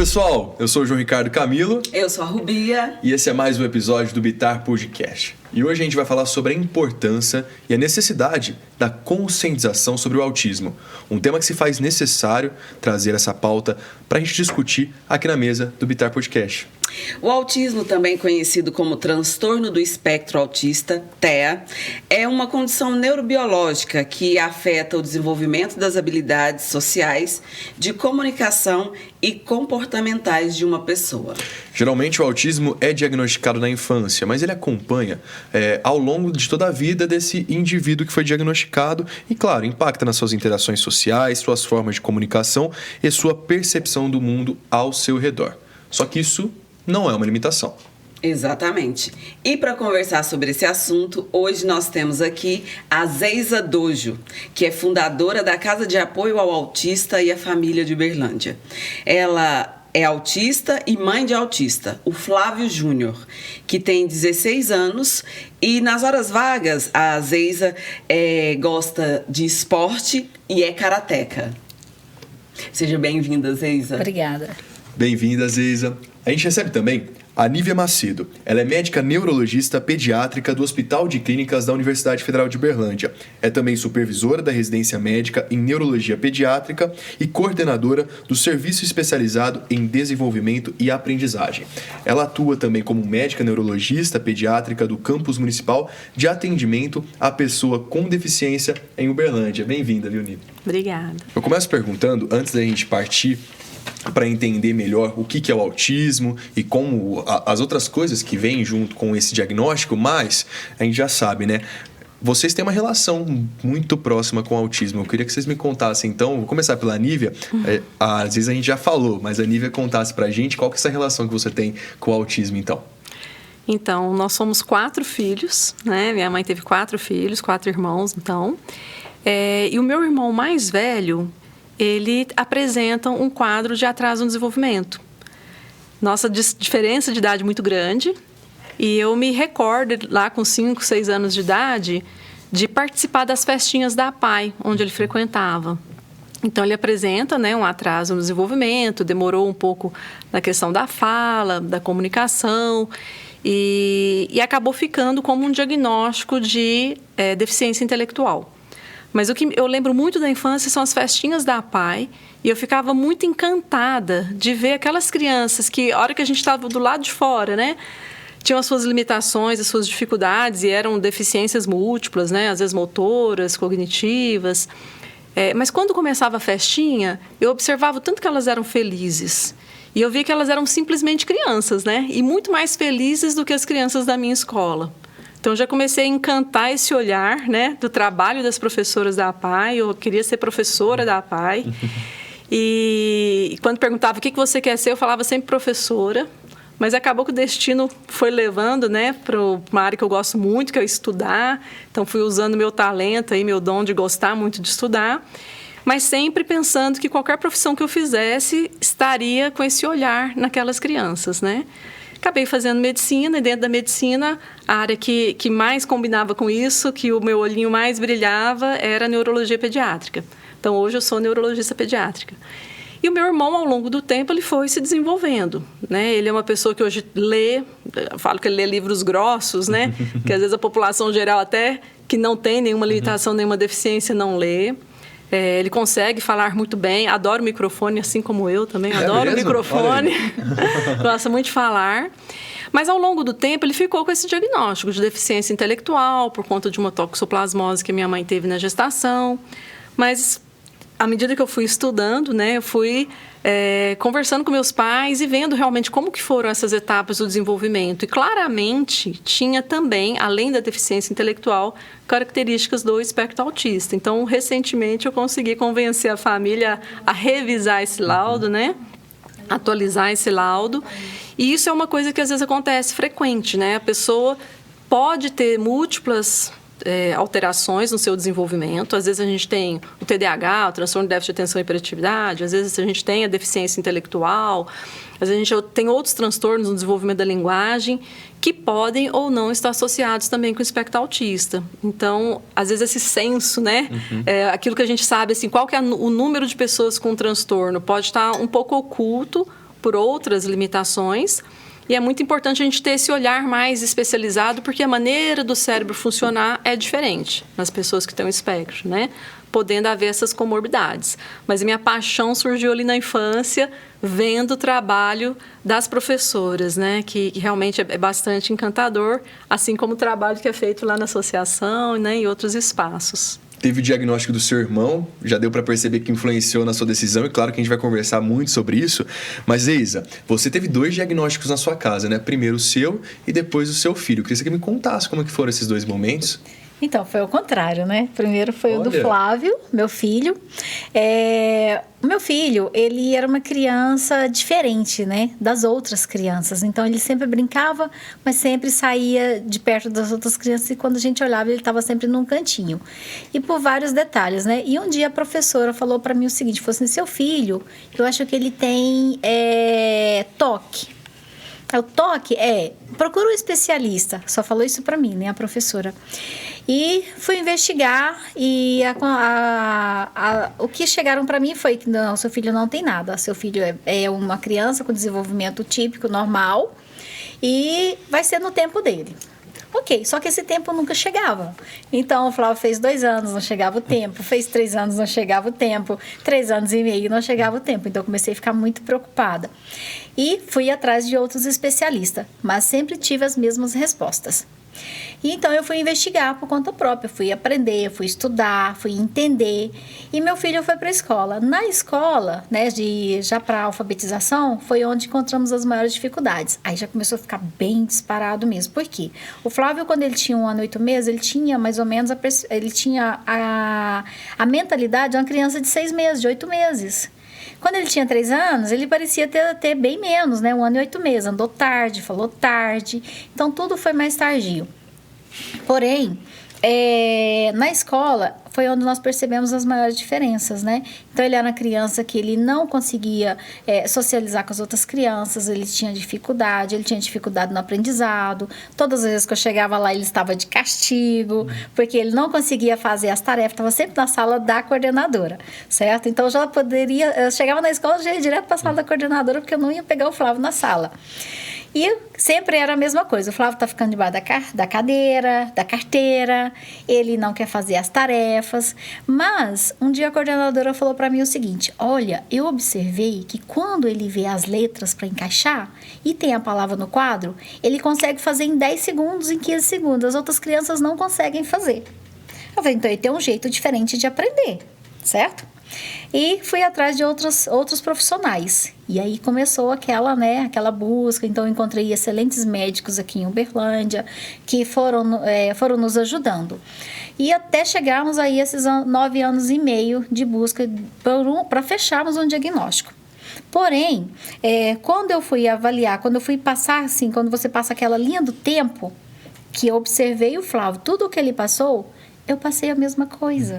pessoal, eu sou o João Ricardo Camilo. Eu sou a Rubia. E esse é mais um episódio do Bitar Podcast. E hoje a gente vai falar sobre a importância e a necessidade da conscientização sobre o autismo. Um tema que se faz necessário trazer essa pauta para a gente discutir aqui na mesa do Bitar Podcast. O autismo, também conhecido como transtorno do espectro autista, TEA, é uma condição neurobiológica que afeta o desenvolvimento das habilidades sociais, de comunicação e comportamentais de uma pessoa. Geralmente o autismo é diagnosticado na infância, mas ele acompanha ao longo de toda a vida desse indivíduo que foi diagnosticado e, claro, impacta nas suas interações sociais, suas formas de comunicação e sua percepção do mundo ao seu redor. Só que isso não é uma limitação. Exatamente. E para conversar sobre esse assunto, hoje nós temos aqui a Zeisa Dojo, que é fundadora da Casa de Apoio ao Autista e a Família de Uberlândia. Ela é autista e mãe de autista, o Flávio Júnior, que tem 16 anos e nas horas vagas a Zeisa gosta de esporte e é karateca. Seja bem-vinda, Zeisa. Obrigada. Bem-vinda, Zeisa. A gente recebe também a Nívia Macedo. Ela é médica neurologista pediátrica do Hospital de Clínicas da Universidade Federal de Uberlândia. É também supervisora da residência médica em neurologia pediátrica e coordenadora do Serviço Especializado em Desenvolvimento e Aprendizagem. Ela atua também como médica neurologista pediátrica do Campus Municipal de Atendimento à Pessoa com Deficiência em Uberlândia. Bem-vinda, viu, Nívia? Obrigada. Eu começo perguntando, antes da gente partir para entender melhor o que é o autismo e como as outras coisas que vêm junto com esse diagnóstico, mas a gente já sabe, né? Vocês têm uma relação muito próxima com o autismo. Eu queria que vocês me contassem, então, vou começar pela Nívia. Às vezes a gente já falou, mas a Nívia contasse pra gente qual que é essa relação que você tem com o autismo, então. Então, nós somos 4 filhos, né? Minha mãe teve 4 filhos, 4 irmãos, então. E o meu irmão mais velho, ele apresenta um quadro de atraso no desenvolvimento. Nossa diferença de idade é muito grande. E eu me recordo, lá com 5, 6 anos de idade, de participar das festinhas da APAE, onde ele frequentava. Então, ele apresenta, né, um atraso no desenvolvimento, demorou um pouco na questão da fala, da comunicação, e acabou ficando como um diagnóstico de deficiência intelectual. Mas o que eu lembro muito da infância são as festinhas da APAE, e eu ficava muito encantada de ver aquelas crianças que, a hora que a gente estava do lado de fora, né, tinham as suas limitações, as suas dificuldades, e eram deficiências múltiplas, né, às vezes motoras, cognitivas. Mas quando começava a festinha, eu observava o tanto que elas eram felizes. E eu via que elas eram simplesmente crianças, né, e muito mais felizes do que as crianças da minha escola. Então, já comecei a encantar esse olhar, né, do trabalho das professoras da APAE. Eu queria ser professora da APAE. E quando perguntava o que você quer ser, eu falava sempre professora. Mas acabou que o destino foi levando, né, para uma área que eu gosto muito, que é estudar. Então, fui usando meu talento, meu dom de gostar muito de estudar. Mas sempre pensando que qualquer profissão que eu fizesse estaria com esse olhar naquelas crianças, né? Acabei fazendo medicina, e dentro da medicina, a área que mais combinava com isso, que o meu olhinho mais brilhava, era a neurologia pediátrica. Então, hoje eu sou neurologista pediátrica. E o meu irmão, ao longo do tempo, ele foi se desenvolvendo, né? Ele é uma pessoa que hoje lê, eu falo que ele lê livros grossos, né? Que às vezes a população geral, até que não tem nenhuma limitação, nenhuma deficiência, não lê. Ele consegue falar muito bem, adora o microfone, assim como eu também, adoro o microfone, gosta muito de falar. Mas, ao longo do tempo, ele ficou com esse diagnóstico de deficiência intelectual por conta de uma toxoplasmose que minha mãe teve na gestação. Mas, à medida que eu fui estudando, né, eu fui conversando com meus pais e vendo realmente como que foram essas etapas do desenvolvimento. E claramente tinha também, além da deficiência intelectual, características do espectro autista. Então, recentemente eu consegui convencer a família a revisar esse laudo, né? Atualizar esse laudo. E isso é uma coisa que às vezes acontece frequente, né? A pessoa pode ter múltiplas alterações no seu desenvolvimento. Às vezes a gente tem o TDAH, o transtorno de déficit de atenção e hiperatividade, às vezes a gente tem a deficiência intelectual, às vezes a gente tem outros transtornos no desenvolvimento da linguagem que podem ou não estar associados também com o espectro autista. Então, às vezes esse censo, né? Aquilo que a gente sabe, assim, qual que é o número de pessoas com transtorno, pode estar um pouco oculto por outras limitações. E é muito importante a gente ter esse olhar mais especializado, porque a maneira do cérebro funcionar é diferente nas pessoas que têm o espectro, né? Podendo haver essas comorbidades. Mas a minha paixão surgiu ali na infância, vendo o trabalho das professoras, né? Que realmente é bastante encantador, assim como o trabalho que é feito lá na associação, né? E outros espaços. Teve o diagnóstico do seu irmão, já deu para perceber que influenciou na sua decisão, e claro que a gente vai conversar muito sobre isso. Mas, Eiza, você teve 2 diagnósticos na sua casa, né? Primeiro o seu e depois o seu filho. Eu queria que você me contasse como que foram esses 2 momentos. Então, foi o contrário, né? Primeiro foi o do Flávio, meu filho. O meu filho, ele era uma criança diferente, né? Das outras crianças. Então, ele sempre brincava, mas sempre saía de perto das outras crianças. E quando a gente olhava, ele estava sempre num cantinho. E por vários detalhes, né? E um dia a professora falou para mim o seguinte, falou assim, seu filho, eu acho que ele tem toque. O toque procura um especialista. Só falou isso para mim, né? A professora. E fui investigar e o que chegaram para mim foi que não, seu filho não tem nada. Seu filho é uma criança com desenvolvimento típico, normal, e vai ser no tempo dele. Ok, só que esse tempo nunca chegava. Então, o Flávio fez 2 anos, não chegava o tempo. Fez 3 anos, não chegava o tempo. 3 anos e meio, não chegava o tempo. Então, eu comecei a ficar muito preocupada. E fui atrás de outros especialistas, mas sempre tive as mesmas respostas. E então eu fui investigar por conta própria, fui aprender, fui estudar, fui entender. E meu filho foi para a escola. Na escola, né, já para alfabetização, foi onde encontramos as maiores dificuldades. Aí já começou a ficar bem disparado mesmo. Por quê? O Flávio, quando ele tinha 1 ano e 8 meses, ele tinha mais ou menos a mentalidade de uma criança de 6 meses, de 8 meses. Quando ele tinha 3 anos, ele parecia ter bem menos, né? 1 ano e 8 meses. Andou tarde, falou tarde. Então, tudo foi mais tardio. Porém, na escola foi onde nós percebemos as maiores diferenças, né? Então, ele era uma criança que ele não conseguia socializar com as outras crianças, ele tinha dificuldade no aprendizado. Todas as vezes que eu chegava lá, ele estava de castigo, porque ele não conseguia fazer as tarefas, estava sempre na sala da coordenadora, certo? Então, eu chegava na escola, já ia direto para a sala da coordenadora, porque eu não ia pegar o Flávio na sala. E sempre era a mesma coisa. O Flávio está ficando debaixo da cadeira, da carteira, ele não quer fazer as tarefas. Mas um dia a coordenadora falou para mim o seguinte: olha, eu observei que quando ele vê as letras para encaixar e tem a palavra no quadro, ele consegue fazer em 10 segundos, em 15 segundos. As outras crianças não conseguem fazer. Eu falei, então ele tem um jeito diferente de aprender, certo? E fui atrás de outros profissionais. E aí começou aquela busca. Então, eu encontrei excelentes médicos aqui em Uberlândia, que foram nos ajudando. E até chegarmos aí a esses 9 anos e meio de busca para fecharmos um diagnóstico. Porém, quando eu fui avaliar, quando eu fui passar, assim, quando você passa aquela linha do tempo, que eu observei o Flávio, tudo o que ele passou, eu passei a mesma coisa.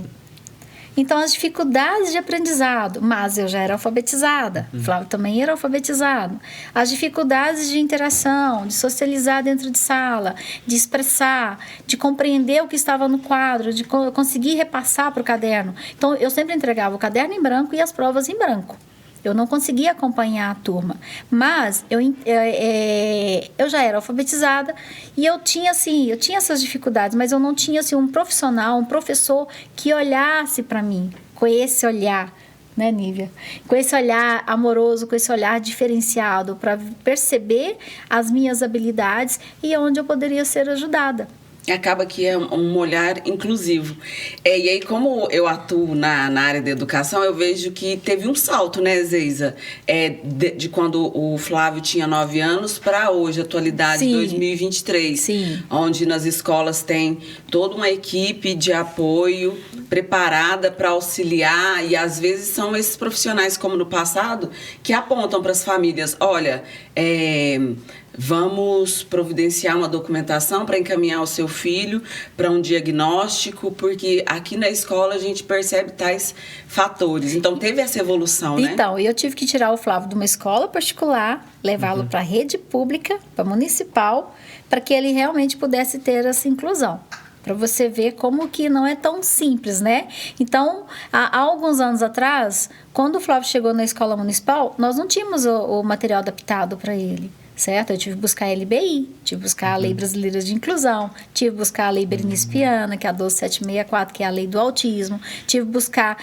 Então, as dificuldades de aprendizado, mas eu já era alfabetizada, Flávio também era alfabetizado. As dificuldades de interação, de socializar dentro de sala, de expressar, de compreender o que estava no quadro, de conseguir repassar para o caderno. Então, eu sempre entregava o caderno em branco e as provas em branco. Eu não conseguia acompanhar a turma, mas eu já era alfabetizada e eu tinha essas dificuldades, mas eu não tinha assim, um profissional, um professor que olhasse para mim com esse olhar, né, Nívia? Com esse olhar amoroso, com esse olhar diferenciado para perceber as minhas habilidades e onde eu poderia ser ajudada. Acaba que é um olhar inclusivo. E aí, como eu atuo na área da educação, eu vejo que teve um salto, né, Zeiza? De quando o Flávio tinha 9 anos para hoje, atualidade, Sim. 2023. Sim. Onde nas escolas tem toda uma equipe de apoio preparada para auxiliar, e às vezes são esses profissionais, como no passado, que apontam para as famílias, olha, vamos providenciar uma documentação para encaminhar o seu filho para um diagnóstico, porque aqui na escola a gente percebe tais fatores. Então, teve essa evolução, né? Então, eu tive que tirar o Flávio de uma escola particular, levá-lo para a rede pública, para a municipal, para que ele realmente pudesse ter essa inclusão. para você ver como que não é tão simples, né? Então, há alguns anos atrás, quando o Flávio chegou na escola municipal, nós não tínhamos o material adaptado para ele. Certo? Eu tive que buscar a LBI, tive que buscar a Lei Brasileira de Inclusão, tive que buscar a Lei Berenice-Piana, que é a 12764, que é a Lei do Autismo, tive que buscar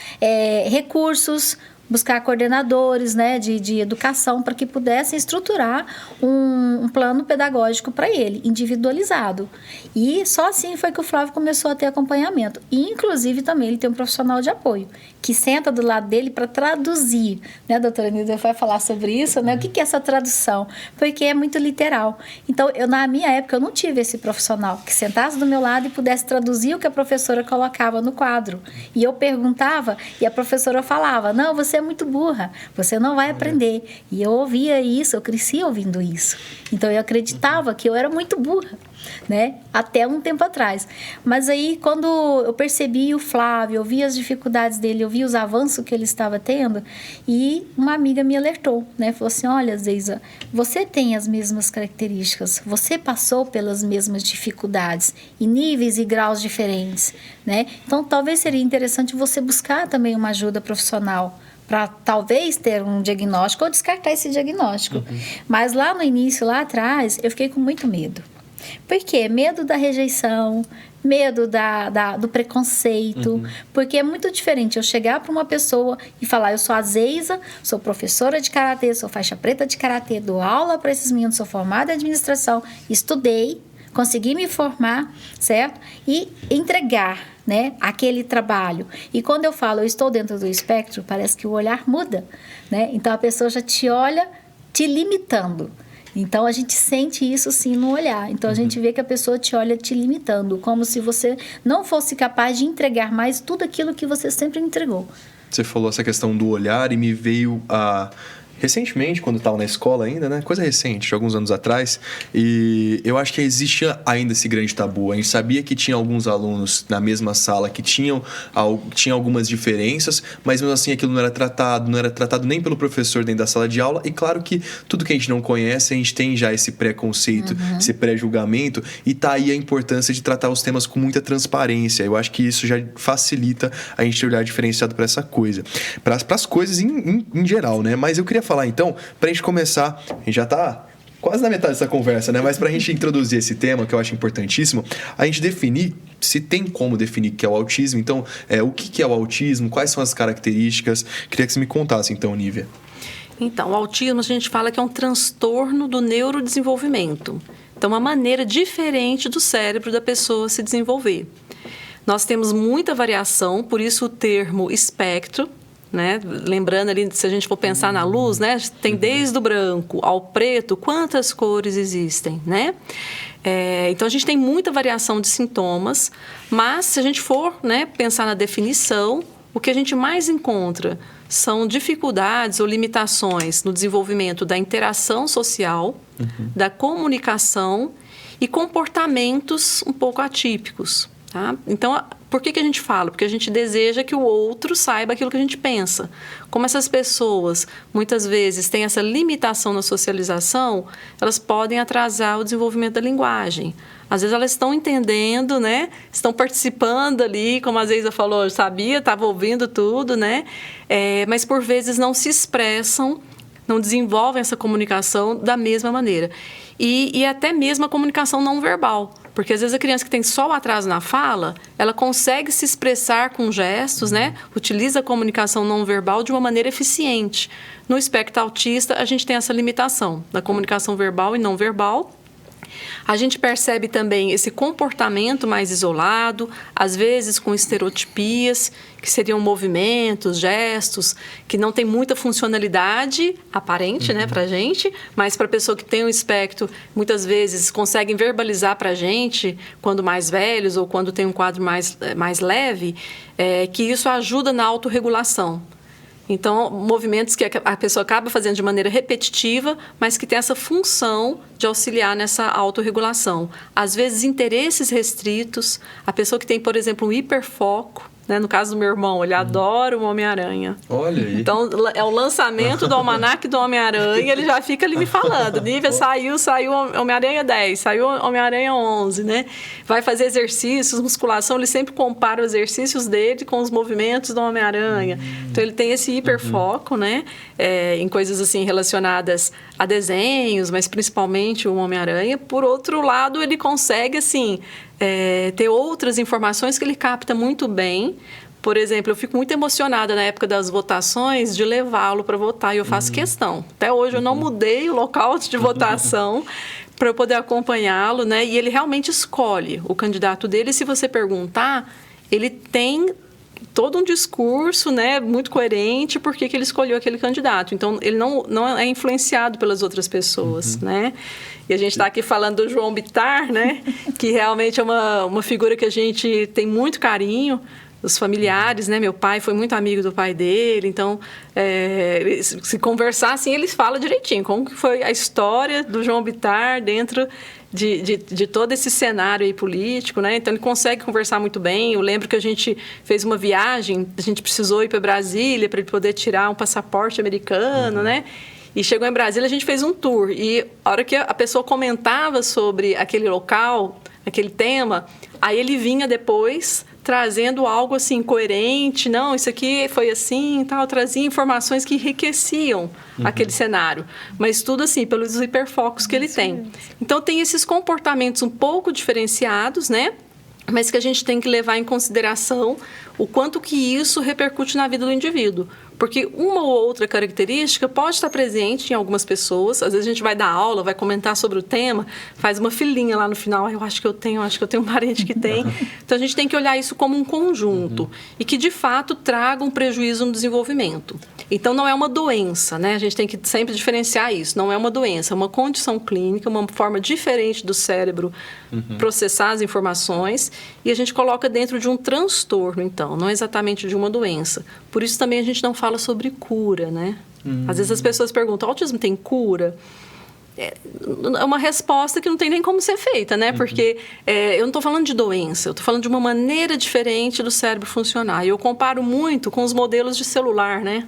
recursos, buscar coordenadores, né, de educação para que pudessem estruturar um plano pedagógico para ele, individualizado. E só assim foi que o Flávio começou a ter acompanhamento. E, inclusive, também ele tem um profissional de apoio, que senta do lado dele para traduzir. Né, doutora Nilda vai falar sobre isso, né? O que é essa tradução? Porque é muito literal. Então, na minha época, eu não tive esse profissional que sentasse do meu lado e pudesse traduzir o que a professora colocava no quadro. E eu perguntava e a professora falava, não, você é muito burra, você não vai aprender. E eu ouvia isso, eu cresci ouvindo isso. Então, eu acreditava que eu era muito burra, né? Até um tempo atrás. Mas aí, quando eu percebi o Flávio, eu vi as dificuldades dele, eu vi os avanços que ele estava tendo, e uma amiga me alertou, né? Falou assim, olha, Zeisa, você tem as mesmas características, você passou pelas mesmas dificuldades, em níveis e graus diferentes, né? Então, talvez seria interessante você buscar também uma ajuda profissional, para talvez ter um diagnóstico ou descartar esse diagnóstico. Mas lá no início, lá atrás, eu fiquei com muito medo. Por quê? Medo da rejeição, medo do preconceito, porque é muito diferente eu chegar para uma pessoa e falar, eu sou a Zeisa, sou professora de karatê, sou faixa preta de karatê, dou aula para esses meninos, sou formada em administração, estudei, consegui me formar, certo? E entregar, né, aquele trabalho. E quando eu falo, eu estou dentro do espectro, parece que o olhar muda, né? Então a pessoa já te olha te limitando. Então, a gente sente isso sim no olhar. Então, a gente vê que a pessoa te olha te limitando, como se você não fosse capaz de entregar mais tudo aquilo que você sempre entregou. Você falou essa questão do olhar e me veio recentemente, quando eu estava na escola ainda, né? Coisa recente, de alguns anos atrás. E eu acho que existia ainda esse grande tabu. A gente sabia que tinha alguns alunos na mesma sala que tinham algumas diferenças, mas mesmo assim aquilo não era tratado nem pelo professor dentro da sala de aula. E claro que tudo que a gente não conhece, a gente tem já esse preconceito, esse pré-julgamento. E tá aí a importância de tratar os temas com muita transparência. Eu acho que isso já facilita a gente olhar diferenciado para essa coisa. Para as coisas em geral, né? Mas eu queria falar então, pra gente começar, a gente já tá quase na metade dessa conversa, né? Mas pra gente introduzir esse tema, que eu acho importantíssimo, a gente definir, se tem como definir o que é o autismo. Então, o que é o autismo, quais são as características? Queria que você me contasse então, Nívia. Então, o autismo a gente fala que é um transtorno do neurodesenvolvimento. Então, uma maneira diferente do cérebro da pessoa se desenvolver. Nós temos muita variação, por isso o termo espectro, né? Lembrando ali, se a gente for pensar na luz, né? Tem desde o branco ao preto, quantas cores existem, né? Então, a gente tem muita variação de sintomas, mas se a gente for, né, pensar na definição, o que a gente mais encontra são dificuldades ou limitações no desenvolvimento da interação social, da comunicação e comportamentos um pouco atípicos. Tá? Então, por que a gente fala? Porque a gente deseja que o outro saiba aquilo que a gente pensa. Como essas pessoas, muitas vezes, têm essa limitação na socialização, elas podem atrasar o desenvolvimento da linguagem. Às vezes, elas estão entendendo, né? Estão participando ali, como a Zeisa falou, eu sabia, estava ouvindo tudo, né? Mas, por vezes, não se expressam, não desenvolvem essa comunicação da mesma maneira. E até mesmo a comunicação não verbal. Porque, às vezes, a criança que tem só o atraso na fala, ela consegue se expressar com gestos, né? Utiliza a comunicação não verbal de uma maneira eficiente. No espectro autista, a gente tem essa limitação da comunicação verbal e não verbal. A gente percebe também esse comportamento mais isolado, às vezes com estereotipias, que seriam movimentos, gestos, que não tem muita funcionalidade aparente, né, pra gente, mas para a pessoa que tem um espectro, muitas vezes conseguem verbalizar pra gente, quando mais velhos ou quando tem um quadro mais leve, que isso ajuda na autorregulação. Então, movimentos que a pessoa acaba fazendo de maneira repetitiva, mas que tem essa função de auxiliar nessa autorregulação. Às vezes, interesses restritos. A pessoa que tem, por exemplo, um hiperfoco, né? No caso do meu irmão, ele adora o Homem-Aranha. Olha aí. Então, é o lançamento do Almanaque do Homem-Aranha, ele já fica ali me falando. Nívia, saiu Homem-Aranha 10, saiu Homem-Aranha 11, né? Vai fazer exercícios, musculação, ele sempre compara os exercícios dele com os movimentos do Homem-Aranha. Então, ele tem esse hiperfoco, né? Em coisas assim relacionadas a desenhos, mas principalmente o Homem-Aranha. Por outro lado, ele consegue, assim, ter outras informações que ele capta muito bem. Por exemplo, eu fico muito emocionada na época das votações de levá-lo para votar, e eu faço questão. Até hoje eu não mudei o local de votação para eu poder acompanhá-lo, né? E ele realmente escolhe o candidato dele. E se você perguntar, ele tem todo um discurso, né, muito coerente por que ele escolheu aquele candidato. Então, ele não é influenciado pelas outras pessoas, né? E a gente está aqui falando do João Bittar, né? Que realmente é uma figura que a gente tem muito carinho. Os familiares, né? Meu pai foi muito amigo do pai dele, então, se conversar assim, eles falam direitinho como que foi a história do João Bittar dentro de todo esse cenário aí político, né? Então, ele consegue conversar muito bem. Eu lembro que a gente fez uma viagem, a gente precisou ir para Brasília para ele poder tirar um passaporte americano, né? E chegou em Brasília, a gente fez um tour. E a hora que a pessoa comentava sobre aquele local, aquele tema, aí ele vinha depois trazendo algo assim coerente, não, isso aqui foi assim, tal, trazia informações que enriqueciam aquele cenário, mas tudo assim pelos hiperfocos que ele tem. Então tem esses comportamentos um pouco diferenciados, né? Mas que a gente tem que levar em consideração o quanto que isso repercute na vida do indivíduo. Porque uma ou outra característica pode estar presente em algumas pessoas. Às vezes a gente vai dar aula, vai comentar sobre o tema, faz uma filinha lá no final. Eu acho que eu tenho um parente que tem. Então a gente tem que olhar isso como um conjunto e que de fato traga um prejuízo no desenvolvimento. Então não é uma doença, né? A gente tem que sempre diferenciar isso. Não é uma doença, é uma condição clínica, uma forma diferente do cérebro processar as informações, e a gente coloca dentro de um transtorno, então, não exatamente de uma doença. Por isso também a gente não fala sobre cura, né? Às vezes as pessoas perguntam, o autismo tem cura? É uma resposta que não tem nem como ser feita, né? Porque eu não estou falando de doença, eu estou falando de uma maneira diferente do cérebro funcionar. E eu comparo muito com os modelos de celular, né?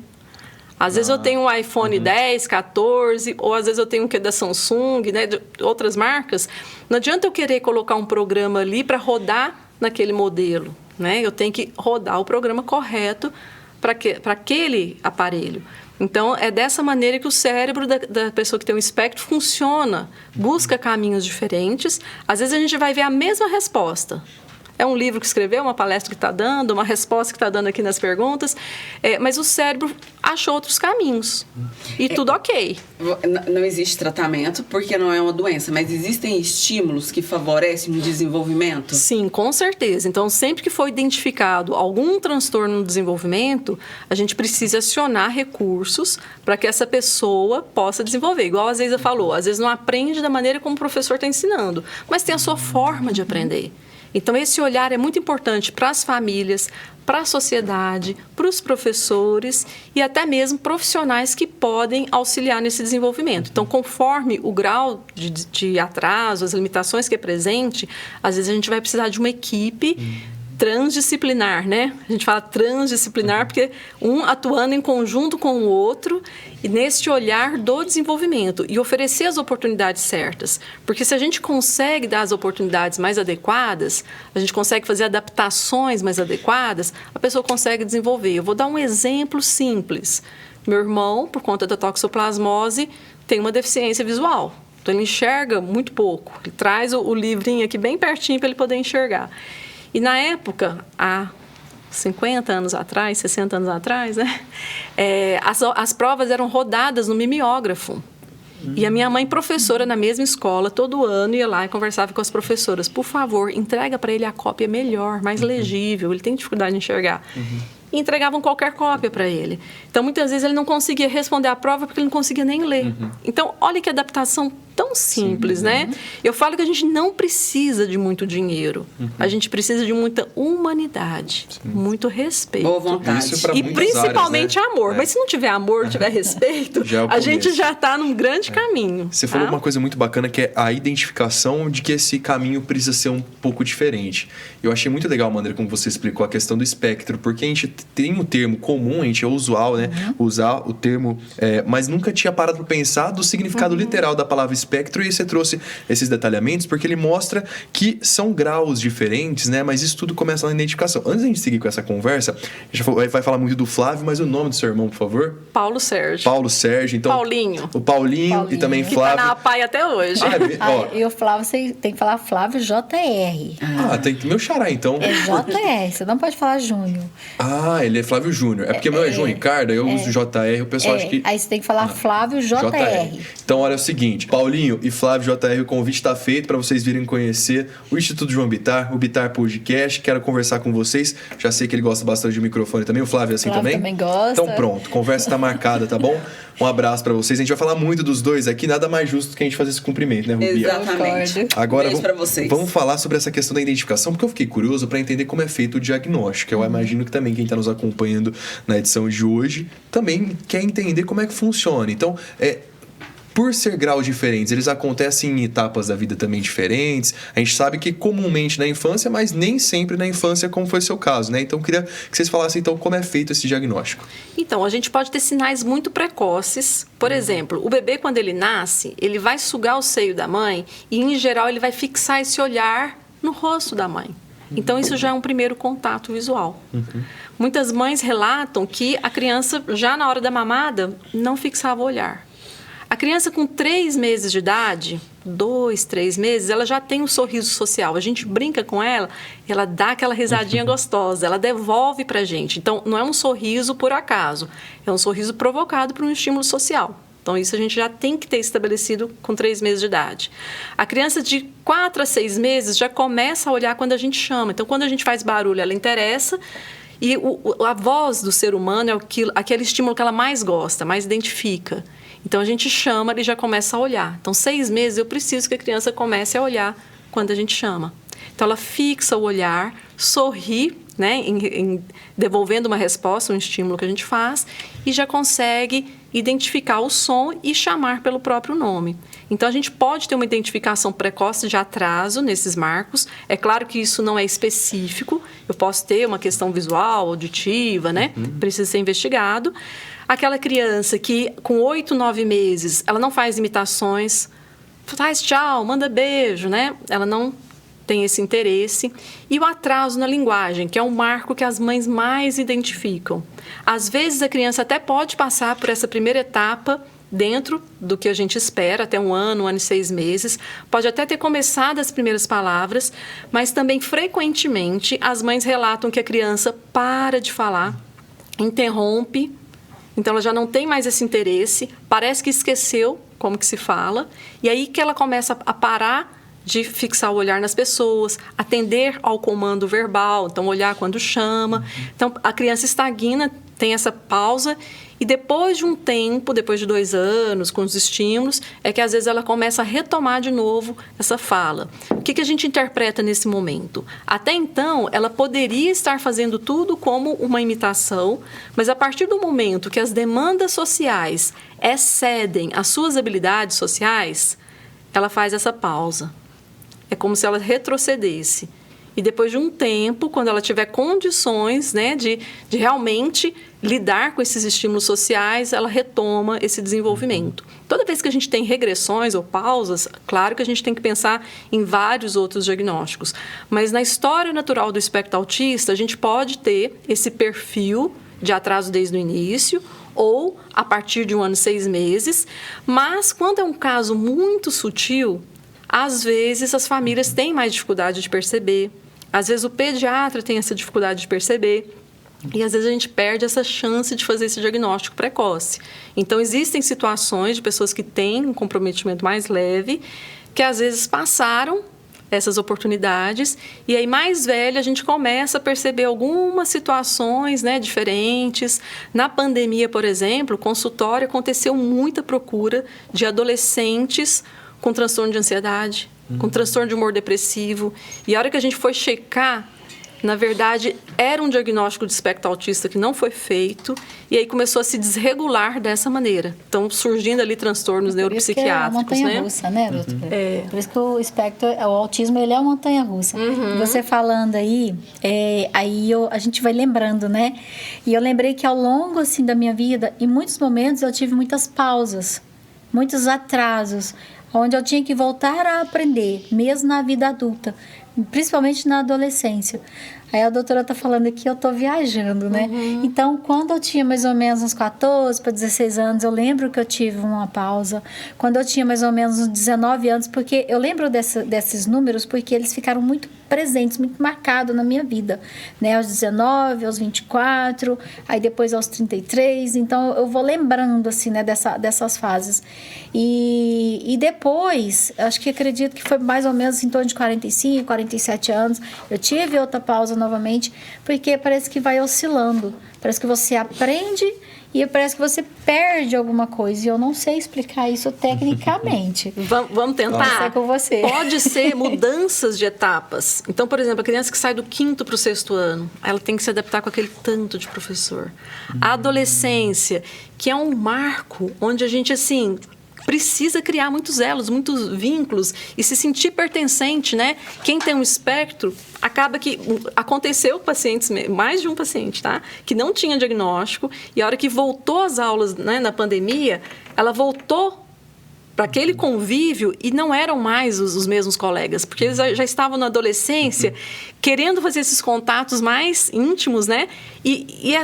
Às vezes eu tenho um iPhone 10, 14, ou às vezes eu tenho um que é da Samsung, né, de outras marcas. Não adianta eu querer colocar um programa ali para rodar naquele modelo, né? Eu tenho que rodar o programa correto para aquele aparelho. Então, é dessa maneira que o cérebro da pessoa que tem um espectro funciona. Busca caminhos diferentes. Às vezes a gente vai ver a mesma resposta. É um livro que escreveu, uma palestra que está dando, uma resposta que está dando aqui nas perguntas. Mas o cérebro achou outros caminhos. E tudo ok. Não existe tratamento porque não é uma doença, mas existem estímulos que favorecem o desenvolvimento? Sim, com certeza. Então, sempre que for identificado algum transtorno no desenvolvimento, a gente precisa acionar recursos para que essa pessoa possa desenvolver. Igual a Zeisa falou, às vezes não aprende da maneira como o professor está ensinando, mas tem a sua forma de aprender. Então, esse olhar é muito importante para as famílias, para a sociedade, para os professores e até mesmo profissionais que podem auxiliar nesse desenvolvimento. Então, conforme o grau de atraso, as limitações que é presente, às vezes a gente vai precisar de uma equipe transdisciplinar, né? A gente fala transdisciplinar porque um atuando em conjunto com o outro e nesse olhar do desenvolvimento e oferecer as oportunidades certas. Porque se a gente consegue dar as oportunidades mais adequadas, a gente consegue fazer adaptações mais adequadas, a pessoa consegue desenvolver. Eu vou dar um exemplo simples. Meu irmão, por conta da toxoplasmose, tem uma deficiência visual. Então, ele enxerga muito pouco. Ele traz o livrinho aqui bem pertinho para ele poder enxergar. E na época, há 50 anos atrás, 60 anos atrás, né? As provas eram rodadas no mimeógrafo. E a minha mãe, professora na mesma escola, todo ano ia lá e conversava com as professoras. Por favor, entrega para ele a cópia melhor, mais legível. Ele tem dificuldade de enxergar. E entregavam qualquer cópia para ele. Então, muitas vezes, ele não conseguia responder a prova porque ele não conseguia nem ler. Então, olha que adaptação tão simples, né? Eu falo que a gente não precisa de muito dinheiro. A gente precisa de muita humanidade, muito respeito. Boa vontade. Isso pra E muitas principalmente áreas, né? amor. Mas se não tiver amor, tiver respeito, Já é o a gente começo. já está num grande caminho. Você falou tá? uma coisa muito bacana, que é a identificação de que esse caminho precisa ser um pouco diferente. Eu achei muito legal a maneira como você explicou a questão do espectro, porque a gente tem um termo comum, a gente é usual, né? Usar o termo, mas nunca tinha parado para pensar do significado literal da palavra espectro, e você trouxe esses detalhamentos, porque ele mostra que são graus diferentes, né? Mas isso tudo começa na identificação. Antes da gente seguir com essa conversa, a gente vai falar muito do Flávio, mas o nome do seu irmão, por favor? Paulo Sérgio. Paulo Sérgio, então... Paulinho. O Paulinho e também Que Flávio. tá na APAI até hoje. Ó, E o Flávio, você tem que falar Flávio JR. tem meu xará, então. É JR, você não pode falar Júnior. Ah, ele é Flávio Júnior. É porque o meu é João Ricardo, aí eu uso JR, o pessoal acha que... Aí você tem que falar Flávio JR. Então, olha, é o seguinte, Paulinho e Flávio JR, o convite está feito para vocês virem conhecer o Instituto João Bittar, o Bittar Podcast. Quero conversar com vocês. Já sei que ele gosta bastante de microfone também. O Flávio é assim Flávio também? gosta. Então, pronto. Conversa está marcada, tá bom? Um abraço para vocês. A gente vai falar muito dos dois aqui. Nada mais justo do que a gente fazer esse cumprimento, né, Rubi? Exatamente. Concordo. Agora, Beijo pra vocês. vamos falar sobre essa questão da identificação, porque eu fiquei curioso para entender como é feito o diagnóstico. Eu imagino que também quem está nos acompanhando na edição de hoje também quer entender como é que funciona. Então, por ser graus diferentes, eles acontecem em etapas da vida também diferentes. A gente sabe que comumente na infância, mas nem sempre na infância, como foi o seu caso, né? Então, eu queria que vocês falassem, então, como é feito esse diagnóstico. Então, a gente pode ter sinais muito precoces. Por exemplo, o bebê, quando ele nasce, ele vai sugar o seio da mãe e, em geral, ele vai fixar esse olhar no rosto da mãe. Então, isso já é um primeiro contato visual. Muitas mães relatam que a criança, já na hora da mamada, não fixava o olhar. A criança com 3 meses de idade, 2, 3 meses, ela já tem um sorriso social. A gente brinca com ela, ela dá aquela risadinha gostosa, ela devolve pra gente. Então, não é um sorriso por acaso, é um sorriso provocado por um estímulo social. Então, isso a gente já tem que ter estabelecido com 3 meses de idade. A criança de 4 a 6 meses já começa a olhar quando a gente chama. Então, quando a gente faz barulho, ela interessa. E a voz do ser humano é aquele estímulo que ela mais gosta, mais identifica. Então, a gente chama, ele já começa a olhar. Então, 6 meses, eu preciso que a criança comece a olhar quando a gente chama. Então, ela fixa o olhar, sorri, né, devolvendo uma resposta, um estímulo que a gente faz, e já consegue identificar o som e chamar pelo próprio nome. Então, a gente pode ter uma identificação precoce de atraso nesses marcos. É claro que isso não é específico. Eu posso ter uma questão visual, auditiva, né? Precisa ser investigado. Aquela criança que, com 8, 9 meses, ela não faz imitações, faz tchau, manda beijo, né? Ela não tem esse interesse. E o atraso na linguagem, que é um marco que as mães mais identificam. Às vezes, a criança até pode passar por essa primeira etapa dentro do que a gente espera, até 1 ano e 6 meses. Pode até ter começado as primeiras palavras, mas também, frequentemente, as mães relatam que a criança para de falar, interrompe. Então, ela já não tem mais esse interesse, parece que esqueceu como que se fala, e aí que ela começa a parar de fixar o olhar nas pessoas, atender ao comando verbal, então olhar quando chama. Então, a criança estagna, tem essa pausa, e depois de um tempo, depois de 2 anos, com os estímulos, é que às vezes ela começa a retomar de novo essa fala. O que a gente interpreta nesse momento? Até então, ela poderia estar fazendo tudo como uma imitação, mas a partir do momento que as demandas sociais excedem as suas habilidades sociais, ela faz essa pausa. É como se ela retrocedesse. E depois de um tempo, quando ela tiver condições, né, de realmente lidar com esses estímulos sociais, ela retoma esse desenvolvimento. Toda vez que a gente tem regressões ou pausas, claro que a gente tem que pensar em vários outros diagnósticos. Mas na história natural do espectro autista, a gente pode ter esse perfil de atraso desde o início, ou a partir de 1 ano e 6 meses. Mas quando é um caso muito sutil, às vezes as famílias têm mais dificuldade de perceber. Às vezes o pediatra tem essa dificuldade de perceber. E às vezes a gente perde essa chance de fazer esse diagnóstico precoce. Então, existem situações de pessoas que têm um comprometimento mais leve, que às vezes passaram essas oportunidades, e aí mais velha a gente começa a perceber algumas situações, né, diferentes. Na pandemia, por exemplo, o consultório aconteceu muita procura de adolescentes com transtorno de ansiedade, com transtorno de humor depressivo. E a hora que a gente foi checar, na verdade, era um diagnóstico de espectro autista que não foi feito, e aí começou a se desregular dessa maneira. Então, surgindo ali transtornos neuropsiquiátricos, Por isso que é uma montanha-russa, né, doutora? É. Por isso que o espectro, o autismo, ele é uma montanha-russa. Você falando aí, a gente vai lembrando, né? E eu lembrei que ao longo, assim, da minha vida, em muitos momentos eu tive muitas pausas, muitos atrasos, onde eu tinha que voltar a aprender, mesmo na vida adulta, principalmente na adolescência. Aí a doutora está falando aqui, eu estou viajando, né? Então, quando eu tinha mais ou menos uns 14 para 16 anos, eu lembro que eu tive uma pausa. Quando eu tinha mais ou menos uns 19 anos, porque eu lembro desses números porque eles ficaram muito presentes, muito marcados na minha vida, né? Aos 19, aos 24, aí depois aos 33. Então, eu vou lembrando, assim, né, dessas fases. E depois, acredito que foi mais ou menos em torno de 45, 47 anos, eu tive outra pausa novamente, porque parece que vai oscilando. Parece que você aprende e parece que você perde alguma coisa. E eu não sei explicar isso tecnicamente. Vamos tentar? Não sei com você. Pode ser mudanças de etapas. Então, por exemplo, a criança que sai do 5º para o 6º ano, ela tem que se adaptar com aquele tanto de professor. A adolescência, que é um marco onde a gente, assim, precisa criar muitos elos, muitos vínculos e se sentir pertencente, né? Quem tem um espectro, acaba que aconteceu com pacientes, mais de um paciente, tá? Que não tinha diagnóstico e a hora que voltou às aulas, né, na pandemia, ela voltou para aquele convívio e não eram mais os mesmos colegas, porque eles já estavam na adolescência querendo fazer esses contatos mais íntimos, né? E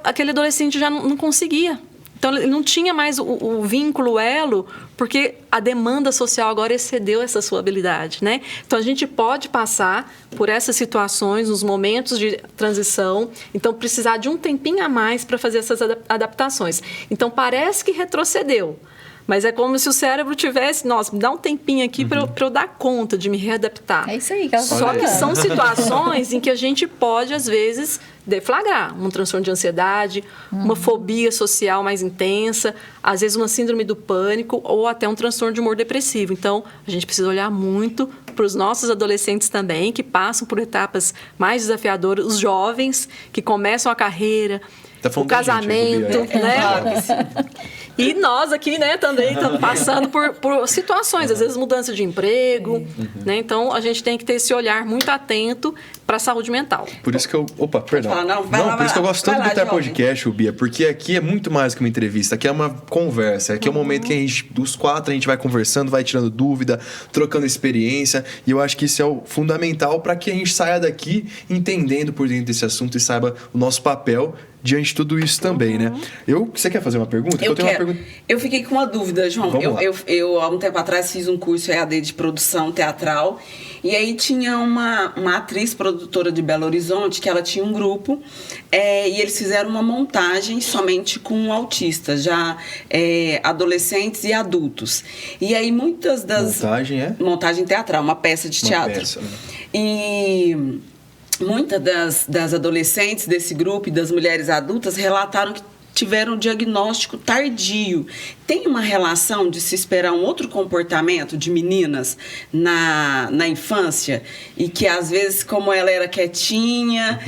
aquele adolescente já não conseguia. Então, ele não tinha mais o vínculo, o elo, porque a demanda social agora excedeu essa sua habilidade, né? Então, a gente pode passar por essas situações, nos momentos de transição, então, precisar de um tempinho a mais para fazer essas adaptações. Então, parece que retrocedeu, mas é como se o cérebro tivesse, nossa, me dá um tempinho aqui para eu dar conta de me readaptar. É isso aí que ela tá Só que falando. são situações em que a gente pode, às vezes, deflagrar um transtorno de ansiedade, uma fobia social mais intensa, às vezes uma síndrome do pânico ou até um transtorno de humor depressivo. Então, a gente precisa olhar muito para os nossos adolescentes também, que passam por etapas mais desafiadoras, os jovens que começam a carreira, o casamento, né? Claro que sim. E nós aqui, né, também estamos passando por situações, às vezes mudança de emprego, né? Então, a gente tem que ter esse olhar muito atento para a saúde mental. Por isso que eu... Opa, perdão. falar, não, vai lá, por isso que eu gosto tanto vai lá, do Ter jovem. Podcast, Bia, porque aqui é muito mais que uma entrevista, aqui é uma conversa, aqui é um momento que a gente, dos 4, a gente vai conversando, vai tirando dúvida, trocando experiência, e eu acho que isso é o fundamental para que a gente saia daqui entendendo por dentro desse assunto e saiba o nosso papel diante de tudo isso também, né? Você quer fazer uma pergunta? Eu tenho quero. uma pergunta. Eu fiquei com uma dúvida, João. Vamos lá. Eu, há um tempo atrás, fiz um curso EAD de produção teatral. E aí tinha uma atriz produtora de Belo Horizonte, que ela tinha um grupo, e eles fizeram uma montagem somente com autistas, já adolescentes e adultos. E aí muitas das... Montagem é? Montagem teatral, uma peça de teatro. Peça, né? E muitas das adolescentes desse grupo e das mulheres adultas relataram que tiveram um diagnóstico tardio. Tem uma relação de se esperar um outro comportamento de meninas na infância e que, às vezes, como ela era quietinha,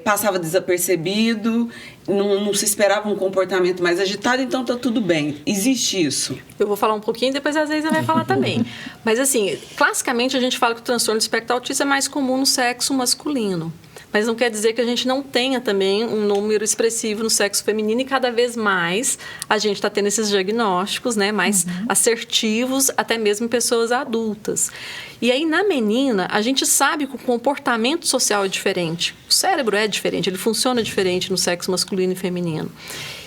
passava desapercebido, não se esperava um comportamento mais agitado, então tá tudo bem. Existe isso? Eu vou falar um pouquinho, depois às vezes ela vai falar também. Mas assim, classicamente a gente fala que o transtorno de espectro autista é mais comum no sexo masculino. Mas não quer dizer que a gente não tenha também um número expressivo no sexo feminino e cada vez mais a gente está tendo esses diagnósticos, né, mais assertivos, até mesmo em pessoas adultas. E aí, na menina, a gente sabe que o comportamento social é diferente. O cérebro é diferente, ele funciona diferente no sexo masculino e feminino.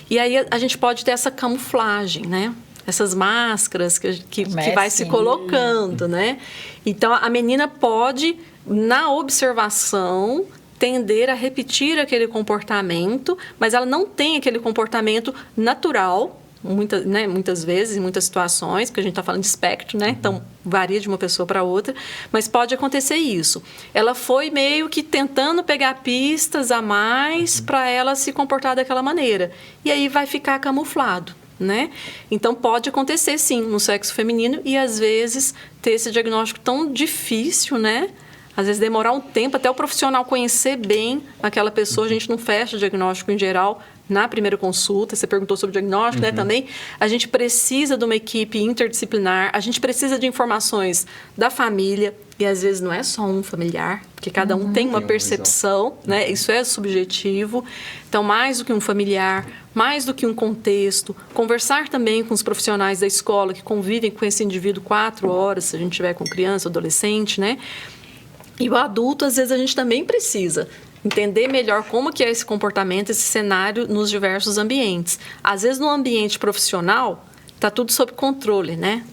E aí a gente pode ter essa camuflagem, né? Essas máscaras que vai se colocando, né? Então, a menina pode, na observação, tender a repetir aquele comportamento, mas ela não tem aquele comportamento natural, muitas vezes, em muitas situações, porque a gente está falando de espectro, né? Então, varia de uma pessoa para outra, mas pode acontecer isso. Ela foi meio que tentando pegar pistas a mais para ela se comportar daquela maneira. E aí vai ficar camuflado. né? Então, pode acontecer, sim, no sexo feminino e, às vezes, ter esse diagnóstico tão difícil, né? Às vezes, demorar um tempo até o profissional conhecer bem aquela pessoa. A gente não fecha o diagnóstico em geral na primeira consulta. Você perguntou sobre o diagnóstico, né? Também a gente precisa de uma equipe interdisciplinar, a gente precisa de informações da família, e às vezes não é só um familiar, porque cada um tem uma percepção, né? Isso é subjetivo. Então, mais do que um familiar, mais do que um contexto, conversar também com os profissionais da escola que convivem com esse indivíduo 4 horas, se a gente tiver com criança, adolescente, né? E o adulto, às vezes, a gente também precisa entender melhor como que é esse comportamento, esse cenário nos diversos ambientes. Às vezes, no ambiente profissional, está tudo sob controle, né?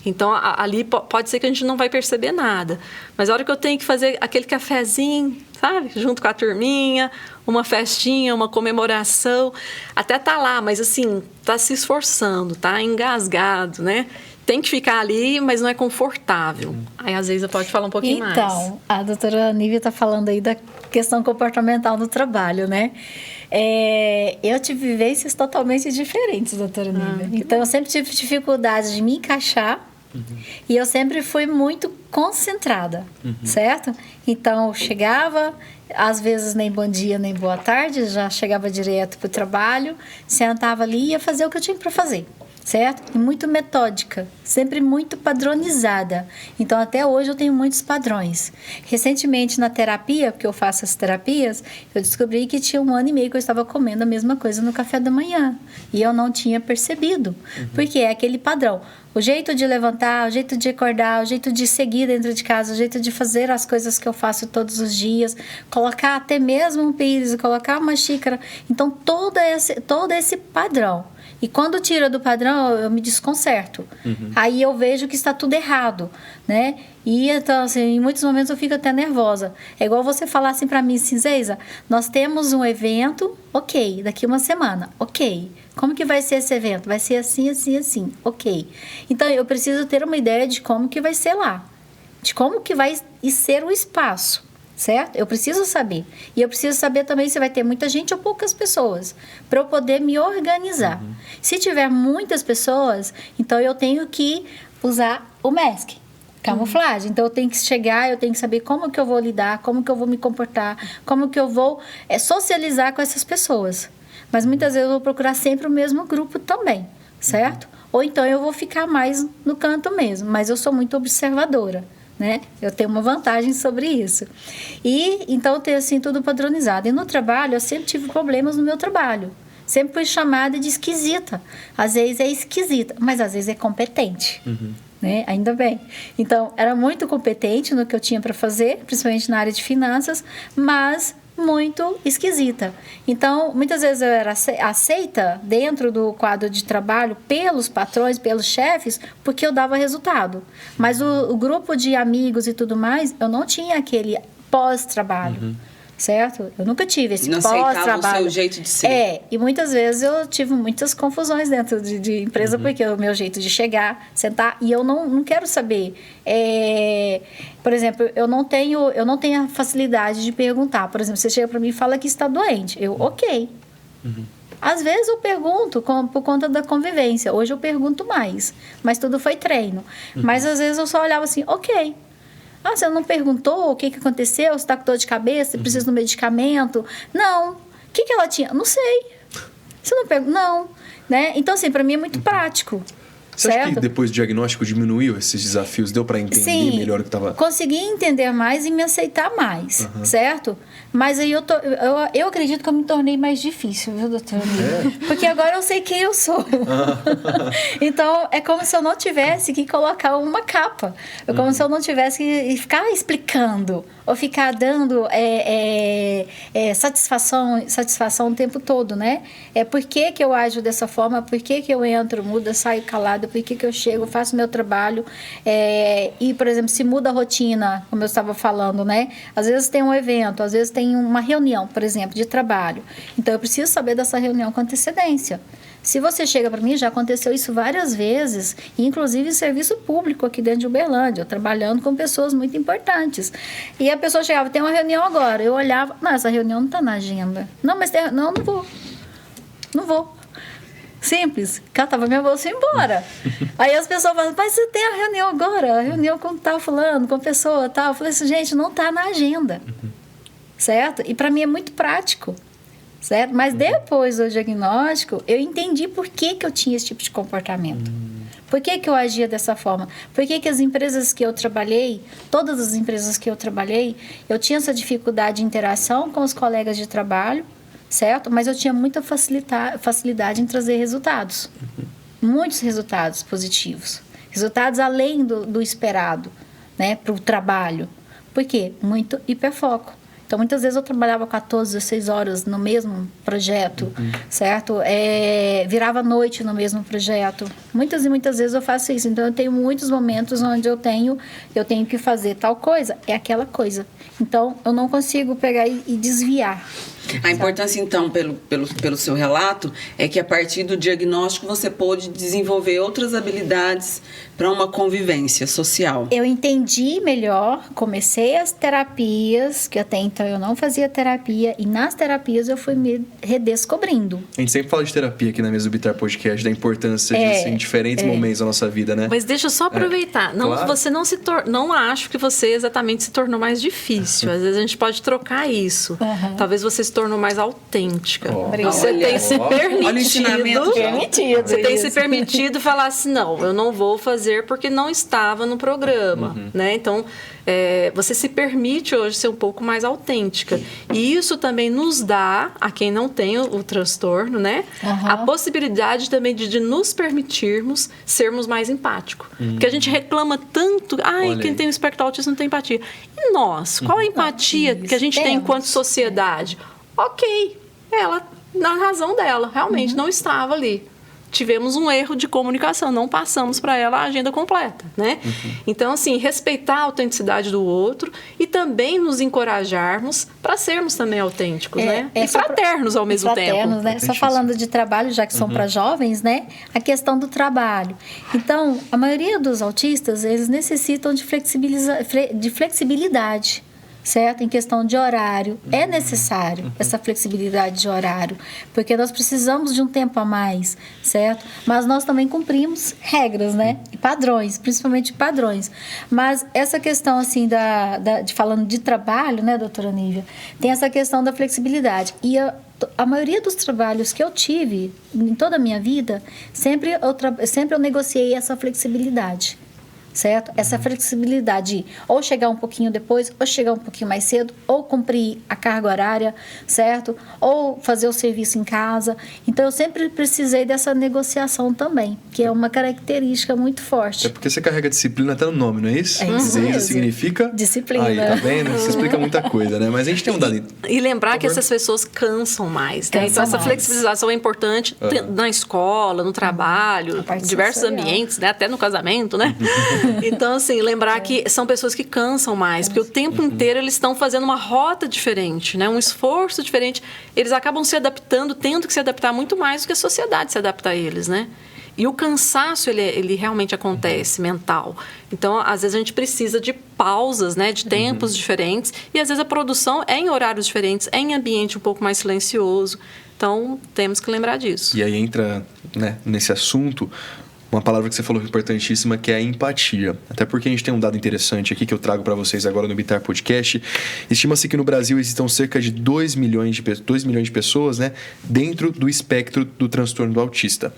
Então, ali pode ser que a gente não vai perceber nada. Mas a hora que eu tenho que fazer aquele cafezinho, sabe? Junto com a turminha, uma festinha, uma comemoração, até tá lá, mas assim, tá se esforçando, tá engasgado, né? Tem que ficar ali, mas não é confortável. Aí, às vezes, pode falar um pouquinho mais. Então, a doutora Nívia está falando aí da questão comportamental no trabalho, né? Eu tive vivências totalmente diferentes, doutora Nívia. Então, eu sempre tive dificuldade de me encaixar e eu sempre fui muito concentrada, certo? Então, eu chegava, às vezes nem bom dia, nem boa tarde, já chegava direto para o trabalho, sentava ali e ia fazer o que eu tinha para fazer. Certo? E muito metódica, sempre muito padronizada. Então, até hoje eu tenho muitos padrões. Recentemente, na terapia, porque eu faço as terapias, eu descobri que tinha 1 ano e meio que eu estava comendo a mesma coisa no café da manhã. E eu não tinha percebido. Porque é aquele padrão. O jeito de levantar, o jeito de acordar, o jeito de seguir dentro de casa, o jeito de fazer as coisas que eu faço todos os dias, colocar até mesmo um pires, colocar uma xícara. Então, todo esse padrão. E quando tira do padrão, eu me desconcerto. Aí eu vejo que está tudo errado, né? E então, assim, em muitos momentos eu fico até nervosa. É igual você falar assim para mim, Cinzeiza, nós temos um evento, ok, daqui 1 semana, ok. Como que vai ser esse evento? Vai ser assim, assim, assim, ok. Então, eu preciso ter uma ideia de como que vai ser lá. De como que vai ser o espaço. Certo? Eu preciso saber. E eu preciso saber também se vai ter muita gente ou poucas pessoas, para eu poder me organizar. Se tiver muitas pessoas, então eu tenho que usar o mask, camuflagem. Então eu tenho que chegar, eu tenho que saber como que eu vou lidar, como que eu vou me comportar, como que eu vou socializar com essas pessoas. Mas muitas vezes eu vou procurar sempre o mesmo grupo também, certo? Ou então eu vou ficar mais no canto mesmo, mas eu sou muito observadora. Né? Eu tenho uma vantagem sobre isso. E então eu tenho assim tudo padronizado. E no trabalho eu sempre tive problemas no meu trabalho. Sempre fui chamada de esquisita. Às vezes é esquisita, mas às vezes é competente. Né? Ainda bem. Então, era muito competente no que eu tinha para fazer, principalmente na área de finanças, mas muito esquisita. Então, muitas vezes eu era aceita dentro do quadro de trabalho pelos patrões, pelos chefes, porque eu dava resultado. Mas o grupo de amigos e tudo mais, eu não tinha aquele pós-trabalho. Certo? Eu nunca tive esse pós-trabalho. Não aceitava o seu jeito de ser. E muitas vezes eu tive muitas confusões dentro de empresa, porque é o meu jeito de chegar, sentar, e eu não quero saber. Por exemplo, eu não tenho a facilidade de perguntar. Por exemplo, você chega para mim e fala que está doente. Eu, ok. Às vezes eu pergunto por conta da convivência. Hoje eu pergunto mais, mas tudo foi treino. Mas às vezes eu só olhava assim, ok. Ah, você não perguntou o que aconteceu? Você está com dor de cabeça? Você precisa de um medicamento? Não. O que ela tinha? Não sei. Você não perguntou? Não. Né? Então, assim, para mim é muito prático. Você acha que depois do diagnóstico diminuiu esses desafios? Deu para entender melhor o que estava... Consegui entender mais e me aceitar mais, certo? Mas aí eu acredito que eu me tornei mais difícil, viu, doutora? Porque agora eu sei quem eu sou. Então, é como se eu não tivesse que colocar uma capa. É como se eu não tivesse que ficar explicando ou ficar dando satisfação o tempo todo, né? Por que eu ajo dessa forma? Por que eu entro, mudo, saio calado? Por que eu chego, faço meu trabalho? E, por exemplo, se muda a rotina, como eu estava falando, né? Às vezes tem um evento, às vezes tem uma reunião, por exemplo, de trabalho. Então, eu preciso saber dessa reunião com antecedência. Se você chega para mim, já aconteceu isso várias vezes, inclusive em serviço público aqui dentro de Uberlândia, trabalhando com pessoas muito importantes. E a pessoa chegava, tem uma reunião agora. Eu olhava, não, essa reunião não está na agenda. Não, mas não vou. Não vou. Simples. Catava minha bolsa e ia embora. Aí as pessoas falam, mas você tem a reunião agora, a reunião com tal fulano, com pessoa tal. Eu falei assim, gente, não está na agenda. Certo? E para mim é muito prático. Certo? Mas depois do diagnóstico, eu entendi por que eu tinha esse tipo de comportamento. Por que eu agia dessa forma? Por que as empresas que eu trabalhei, todas as empresas que eu trabalhei, eu tinha essa dificuldade de interação com os colegas de trabalho, certo? Mas eu tinha muita facilidade em trazer resultados. Muitos resultados positivos. Resultados além do esperado, né? Para o trabalho. Por quê? Muito hiperfoco. Então, muitas vezes eu trabalhava 14, 16 horas no mesmo projeto, certo? Virava noite no mesmo projeto. Muitas e muitas vezes eu faço isso. Então, eu tenho muitos momentos onde eu tenho que fazer tal coisa. É aquela coisa. Então, eu não consigo pegar e desviar. A importância, então, pelo seu relato, é que a partir do diagnóstico você pôde desenvolver outras habilidades para uma convivência social. Eu entendi melhor, comecei as terapias, que até então eu não fazia terapia, e nas terapias eu fui me redescobrindo. A gente sempre fala de terapia aqui na mesa do Bitar Podcast, da importância disso em diferentes momentos da nossa vida, né? Mas deixa eu só aproveitar. Não, claro. Você não acho que você exatamente se tornou mais difícil. Às vezes a gente pode trocar isso. Talvez você se tornou mais autêntica. Você tem se permitido. Você tem se permitido falar assim, não, eu não vou fazer porque não estava no programa, né? Então, você se permite hoje ser um pouco mais autêntica. E isso também nos dá, a quem não tem o transtorno, né? A possibilidade também de nos permitirmos sermos mais empáticos. Porque a gente reclama tanto, quem tem o espectro autista não tem empatia. E nós? Qual a empatia que a gente tem enquanto sociedade? Ok, ela, na razão dela, realmente não estava ali. Tivemos um erro de comunicação, não passamos para ela a agenda completa, né? Então, assim, respeitar a autenticidade do outro e também nos encorajarmos para sermos também autênticos, né? E fraternos ao mesmo tempo. Né? Só falando de trabalho, já que são para jovens, né? A questão do trabalho. Então, a maioria dos autistas, eles necessitam de flexibilidade. Certo? Em questão de horário, é necessário essa flexibilidade de horário, porque nós precisamos de um tempo a mais, certo? Mas nós também cumprimos regras, né? E padrões, principalmente padrões. Mas essa questão, assim, de falando de trabalho, né, doutora Nívia, tem essa questão da flexibilidade. E a maioria dos trabalhos que eu tive em toda a minha vida, sempre eu negociei essa flexibilidade. Certo? Essa flexibilidade de ou chegar um pouquinho depois, ou chegar um pouquinho mais cedo, ou cumprir a carga horária, certo? Ou fazer o serviço em casa. Então, eu sempre precisei dessa negociação também, que é uma característica muito forte. É porque você carrega disciplina até no nome, não é isso? É isso mesmo. Significa... Disciplina. Aí, tá vendo? Isso explica muita coisa, né? Mas a gente tem um dado... E lembrar que essas pessoas cansam mais, né? Então, essa flexibilização é importante na escola, no trabalho, em diversos ambientes, né? Até no casamento, né? Então, assim, lembrar que são pessoas que cansam mais, porque o tempo inteiro eles estão fazendo uma rota diferente, né? Um esforço diferente. Eles acabam se adaptando, tendo que se adaptar muito mais do que a sociedade se adapta a eles, né? E o cansaço, ele realmente acontece, mental. Então, às vezes, a gente precisa de pausas, né? De tempos diferentes. E, às vezes, a produção é em horários diferentes, é em ambiente um pouco mais silencioso. Então, temos que lembrar disso. E aí entra, né, nesse assunto... Uma palavra que você falou importantíssima, que é a empatia. Até porque a gente tem um dado interessante aqui que eu trago para vocês agora no Bitar Podcast. Estima-se que no Brasil existam cerca de 2 milhões de pessoas, né, dentro do espectro do transtorno do autista.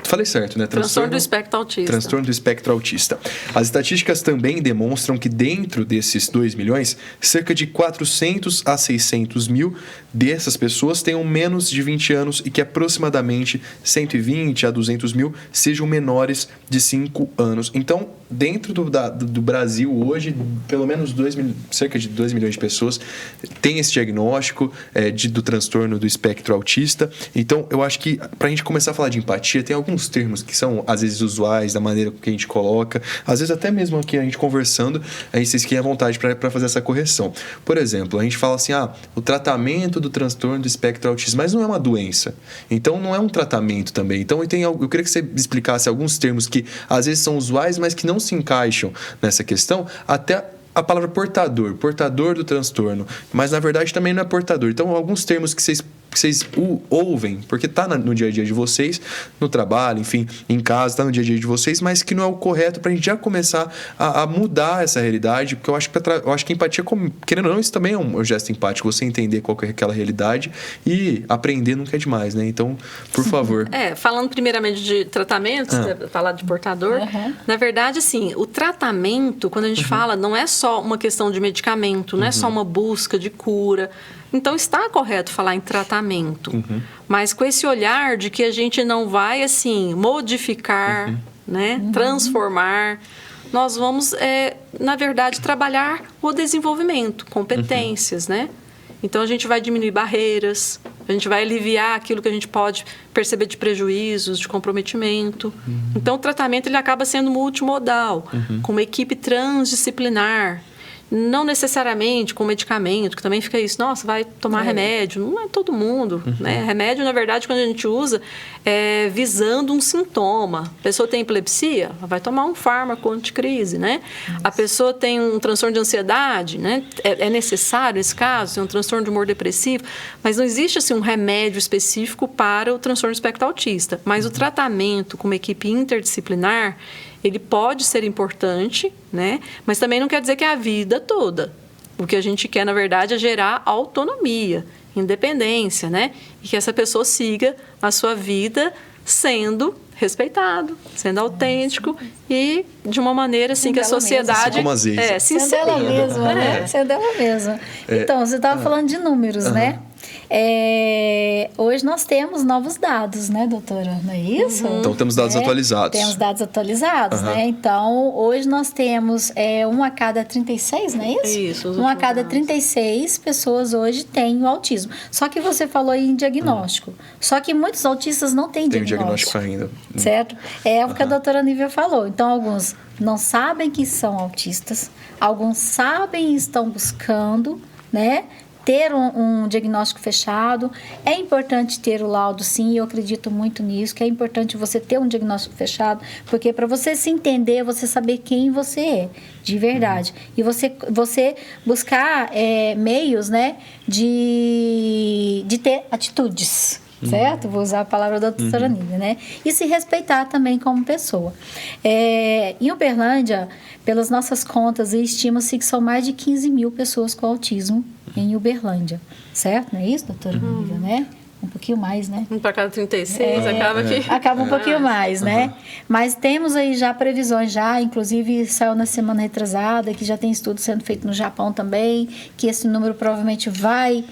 Falei certo, né? Transtorno do espectro autista. Transtorno do espectro autista. As estatísticas também demonstram que dentro desses 2 milhões, cerca de 400 a 600 mil dessas pessoas tenham menos de 20 anos e que aproximadamente 120 a 200 mil sejam menores de 5 anos. Então, dentro do Brasil hoje, pelo menos cerca de 2 milhões de pessoas têm esse diagnóstico do transtorno do espectro autista. Então, eu acho que para a gente começar a falar de empatia, tem alguns termos que são, às vezes, usuais, da maneira que a gente coloca. Às vezes, até mesmo aqui a gente conversando, aí vocês querem à vontade para fazer essa correção. Por exemplo, a gente fala assim, o tratamento do transtorno do espectro autista, mas não é uma doença. Então, não é um tratamento também. Então, eu queria que você explicasse alguns termos que, às vezes, são usuais, mas que não se encaixam nessa questão, até a palavra portador do transtorno, mas na verdade também não é portador. Então, alguns termos que vocês que vocês ouvem, porque tá no dia a dia de vocês, no trabalho, enfim, em casa, tá no dia a dia de vocês, mas que não é o correto pra gente já começar a mudar essa realidade, porque eu acho que a empatia, querendo ou não, isso também é um gesto empático, você entender qual que é aquela realidade e aprender nunca é demais, né? Então, por favor. Falando primeiramente de tratamentos, falar de portador, na verdade, assim, o tratamento, quando a gente fala, não é só uma questão de medicamento, não é só uma busca de cura. Então, está correto falar em tratamento, mas com esse olhar de que a gente não vai, assim, modificar, né, transformar. Nós vamos, na verdade, trabalhar o desenvolvimento, competências, né? Então, a gente vai diminuir barreiras, a gente vai aliviar aquilo que a gente pode perceber de prejuízos, de comprometimento. Então, o tratamento ele acaba sendo multimodal, com uma equipe transdisciplinar. Não necessariamente com medicamento, que também fica isso, nossa, vai tomar remédio. Não é todo mundo, né? Remédio, na verdade, quando a gente usa, é visando um sintoma. A pessoa tem epilepsia, vai tomar um fármaco anticrise, né? A pessoa tem um transtorno de ansiedade, né? É necessário, nesse caso, tem um transtorno de humor depressivo, mas não existe, assim, um remédio específico para o transtorno do espectro autista. Mas o tratamento com uma equipe interdisciplinar, ele pode ser importante, né? Mas também não quer dizer que é a vida toda. O que a gente quer, na verdade, é gerar autonomia, independência, né? E que essa pessoa siga a sua vida sendo respeitado, sendo autêntico e de uma maneira assim que a sociedade sendo ela mesma, né? Sendo ela mesma. Então, você estava falando de números, né? Hoje nós temos novos dados, né, doutora? Não é isso? Então, temos dados atualizados. Temos dados atualizados, né? Então, hoje nós temos 1 a cada 36, não é isso? Isso. 1 a cada 36 pessoas hoje têm o autismo. Só que você falou em diagnóstico. Só que muitos autistas não têm diagnóstico ainda. Certo? É o que a doutora Nívia falou. Então, alguns não sabem que são autistas, alguns sabem e estão buscando, né? Ter um diagnóstico fechado. É importante ter o laudo, sim, eu acredito muito nisso, que é importante você ter um diagnóstico fechado, porque para você se entender, você saber quem você é, de verdade. E você buscar meios, né, de ter atitudes, certo? Vou usar a palavra da doutora Nívia, né? E se respeitar também como pessoa. Em Uberlândia, pelas nossas contas, estima-se que são mais de 15 mil pessoas com autismo em Uberlândia, certo? Não é isso, doutora Nívia, né? Um pouquinho mais, né? Para cada 36, acaba que... Acaba um pouquinho mais, né? Mas temos aí já previsões, inclusive saiu na semana retrasada, que já tem estudo sendo feito no Japão também, que esse número provavelmente vai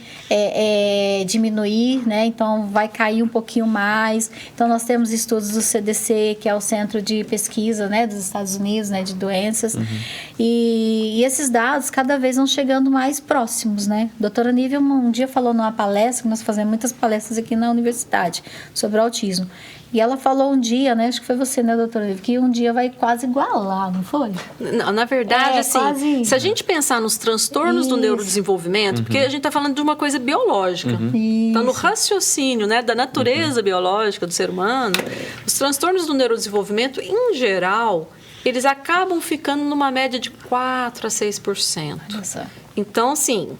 diminuir, né? Então, vai cair um pouquinho mais. Então, nós temos estudos do CDC, que é o Centro de Pesquisa, né, dos Estados Unidos, né, de doenças. E esses dados cada vez vão chegando mais próximos, né? A doutora Nívia um dia falou numa palestra, que nós fazemos muitas palestras aqui na universidade sobre autismo. E ela falou um dia, né? Acho que foi você, né, doutora Nívia, que um dia vai quase igualar, não foi? Não, na verdade, assim, se a gente pensar nos transtornos do neurodesenvolvimento, porque a gente está falando de uma coisa biológica, está no raciocínio, né, da natureza biológica do ser humano, os transtornos do neurodesenvolvimento, em geral, eles acabam ficando numa média de 4 a 6%. Nossa. Então, assim...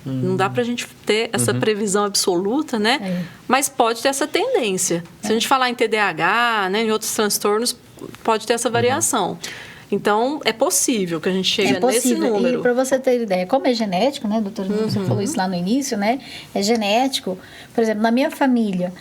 Não dá pra gente ter essa previsão absoluta, né? Mas pode ter essa tendência. Se a gente falar em TDAH, né, em outros transtornos, pode ter essa variação. Então, é possível que a gente chegue nesse número. E para você ter ideia, como é genético, né, doutora? Você falou isso lá no início, né? É genético. Por exemplo, na minha família,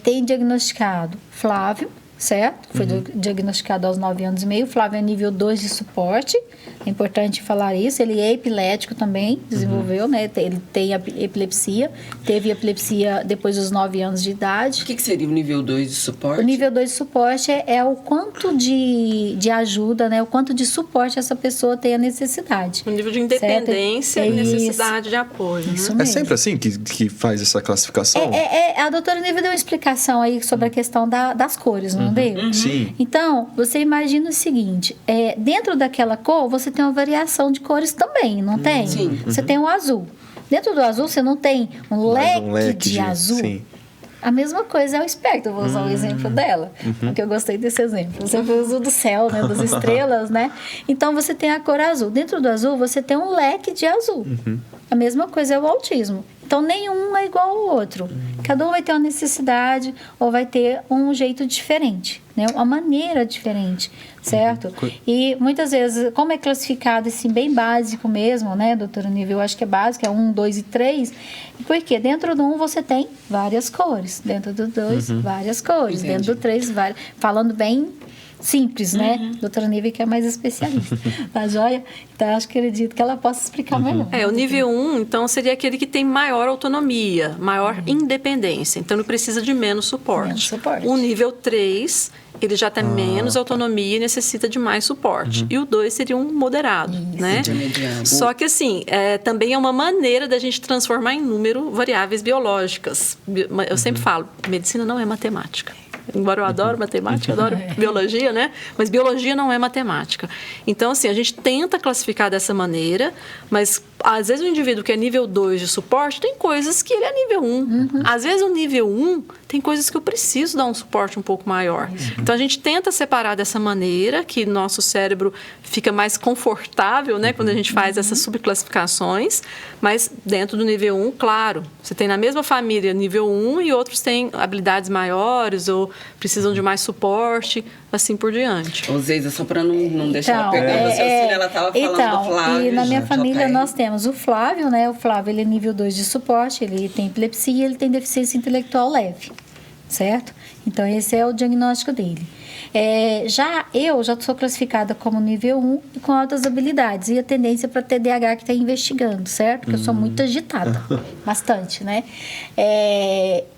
tem diagnosticado Flávio, certo? Foi diagnosticado aos 9 anos e meio. Flávio é nível 2 de suporte. É importante falar isso. Ele é epilético também, desenvolveu, né? Ele tem epilepsia. Teve epilepsia depois dos 9 anos de idade. O que seria o nível 2 de suporte? O nível 2 de suporte é o quanto de ajuda, né? O quanto de suporte essa pessoa tem a necessidade. O nível de independência e necessidade de apoio. Isso né? É sempre assim que faz essa classificação? A doutora Nívia deu uma explicação aí sobre a questão das cores, não deu? Sim. Então, você imagina o seguinte, dentro daquela cor, você tem uma variação de cores também, não tem? Sim. Você tem um azul. Dentro do azul, você não tem um leque de azul? Sim. A mesma coisa é o espectro, vou usar o exemplo dela, porque eu gostei desse exemplo. Você usa do céu, né, das estrelas, né? Então, você tem a cor azul. Dentro do azul, você tem um leque de azul. A mesma coisa é o autismo. Então, nenhum é igual ao outro. Cada um vai ter uma necessidade ou vai ter um jeito diferente, né? Uma maneira diferente, certo? E muitas vezes, como é classificado assim, bem básico mesmo, né, doutora Nívia? Eu acho que é básico, é 1, 2 e 3. Porque dentro do 1 você tem várias cores, dentro do 2, várias cores, Entendi. dentro do 3, várias. Falando bem simples, né? Doutora Nívia que é mais especialista, tá joia? Então, acho que acredito que ela possa explicar melhor. O nível 1, então, seria aquele que tem maior autonomia, maior independência. Então, ele precisa de menos suporte. Menos suporte. O nível 3, ele já tem menos autonomia e necessita de mais suporte. E o 2 seria um moderado, né? Intermediário. Só que, assim, também é uma maneira da gente transformar em número variáveis biológicas. Eu sempre falo, medicina não é matemática. Embora eu adoro matemática, adoro biologia, né? Mas biologia não é matemática. Então, assim, a gente tenta classificar dessa maneira, mas às vezes o indivíduo que é nível 2 de suporte tem coisas que ele é nível 1. Às vezes o nível 1 tem coisas que eu preciso dar um suporte um pouco maior. Então, a gente tenta separar dessa maneira que nosso cérebro fica mais confortável, né? Quando a gente faz essas subclassificações, mas dentro do nível 1, claro, você tem na mesma família nível 1 e outros têm habilidades maiores ou precisam de mais suporte, assim por diante. Ô, Zeisa, só para não deixar ela pegar o raciocínio, ela estava falando do Flávio. E na minha já família tem. nós temos o Flávio, né? O Flávio, ele é nível 2 de suporte, ele tem epilepsia e ele tem deficiência intelectual leve, certo? Então, esse é o diagnóstico dele. Eu já sou classificada como nível 1 e com altas habilidades. E a tendência para TDAH que está investigando, certo? Porque eu sou muito agitada, bastante, né?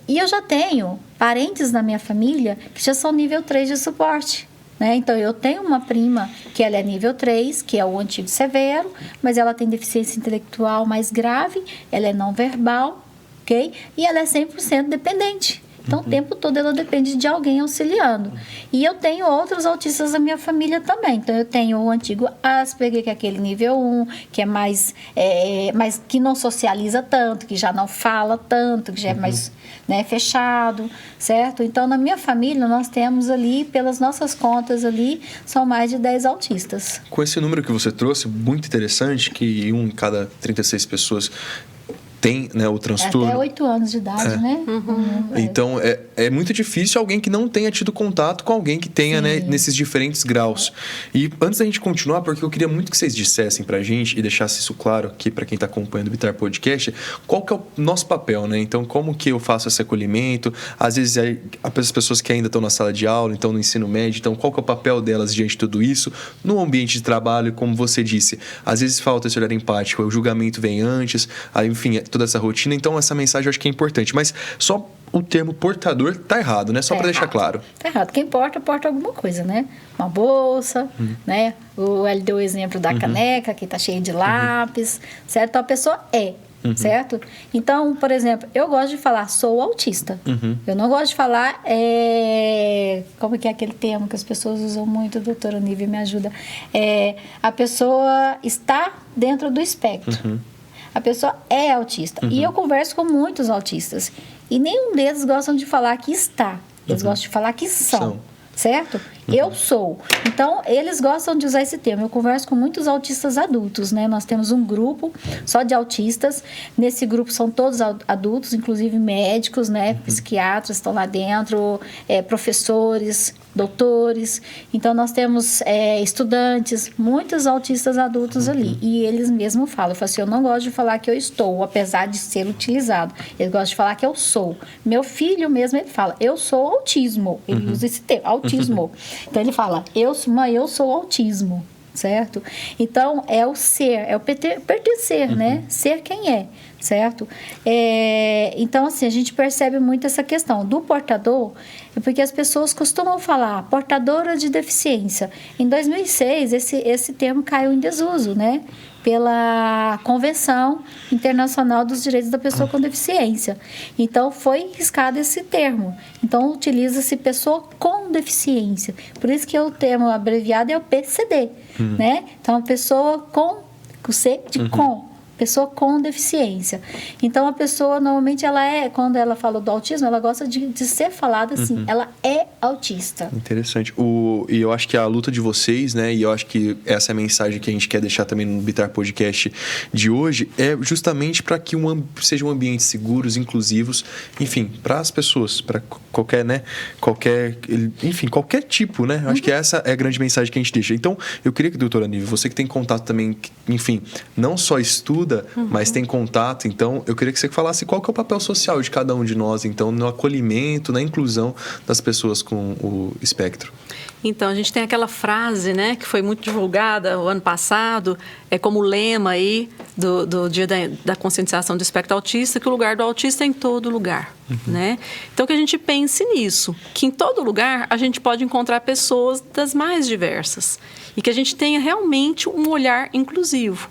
E eu já tenho parentes na minha família que já são nível 3 de suporte. Né? Então, eu tenho uma prima que ela é nível 3, que é o antigo severo, mas ela tem deficiência intelectual mais grave, ela é não verbal, ok? E ela é 100% dependente. Então, o tempo todo ela depende de alguém auxiliando. E eu tenho outros autistas da minha família também. Então, eu tenho o antigo Asperger, que é aquele nível 1, que é mais que não socializa tanto, que já não fala tanto, que já é mais fechado, certo? Então, na minha família, nós temos ali, pelas nossas contas ali, são mais de 10 autistas. Com esse número que você trouxe, muito interessante, que 1 em cada 36 pessoas tem, né, o transtorno. Até 8 anos de idade, né? Então, é muito difícil alguém que não tenha tido contato com alguém que tenha, né, nesses diferentes graus. E antes da gente continuar, porque eu queria muito que vocês dissessem pra gente e deixassem isso claro aqui pra quem tá acompanhando o Bitar Podcast, qual que é o nosso papel, né? Então, como que eu faço esse acolhimento? Às vezes, as pessoas que ainda estão na sala de aula, então no ensino médio, então qual que é o papel delas diante de tudo isso? No ambiente de trabalho, como você disse, às vezes falta esse olhar empático, o julgamento vem antes, aí, enfim, toda essa rotina. Então, essa mensagem eu acho que é importante. Mas só o termo portador tá errado, né? Só para deixar claro. Tá errado. Quem porta alguma coisa, né? Uma bolsa, né? Ele deu o exemplo da caneca, que tá cheia de lápis, certo? Então, a pessoa certo? Então, por exemplo, eu gosto de falar, sou autista. Eu não gosto de falar, como que é aquele termo que as pessoas usam muito, a doutora Nívia me ajuda. A pessoa está dentro do espectro. A pessoa é autista. E eu converso com muitos autistas. E nenhum deles gostam de falar que está. Eles gostam de falar que são. Certo? Eu sou. Então, eles gostam de usar esse termo. Eu converso com muitos autistas adultos, né? Nós temos um grupo só de autistas. Nesse grupo são todos adultos, inclusive médicos, né? Psiquiatras estão lá dentro, professores, doutores. Então, nós temos estudantes, muitos autistas adultos ali. E eles mesmos falam. Eu falo assim, eu não gosto de falar que eu estou, apesar de ser utilizado. Eles gostam de falar que eu sou. Meu filho mesmo, ele fala, eu sou autismo. Ele usa esse termo, autismo. Então, ele fala, mãe, eu sou autismo, certo? Então, é o ser, é o pertencer, né? Ser quem é, certo? Então, assim, a gente percebe muito essa questão do portador, porque as pessoas costumam falar portadora de deficiência. Em 2006, esse termo caiu em desuso, né? Pela Convenção Internacional dos Direitos da Pessoa com Deficiência. Então, foi riscado esse termo. Então, utiliza-se pessoa com deficiência. Por isso que o termo abreviado é o PCD, né? Então, a pessoa com, o C de com, pessoa com deficiência. Então, a pessoa, normalmente, quando ela fala do autismo, ela gosta de ser falada assim, ela é autista. Interessante. E eu acho que a luta de vocês, né, e eu acho que essa é a mensagem que a gente quer deixar também no Bitar Podcast de hoje, é justamente para que sejam ambientes seguros, inclusivos, enfim, para as pessoas, para qualquer tipo, né? Acho que essa é a grande mensagem que a gente deixa. Então, eu queria que, doutora Nívia, você que tem contato também, enfim, não só estuda, mas tem contato, então, eu queria que você falasse qual que é o papel social de cada um de nós, então, no acolhimento, na inclusão das pessoas com o espectro. Então, a gente tem aquela frase, né, que foi muito divulgada o ano passado, como lema aí do Dia da Conscientização do Espectro Autista, que o lugar do autista é em todo lugar, né? Então, que a gente pense nisso, que em todo lugar a gente pode encontrar pessoas das mais diversas e que a gente tenha realmente um olhar inclusivo.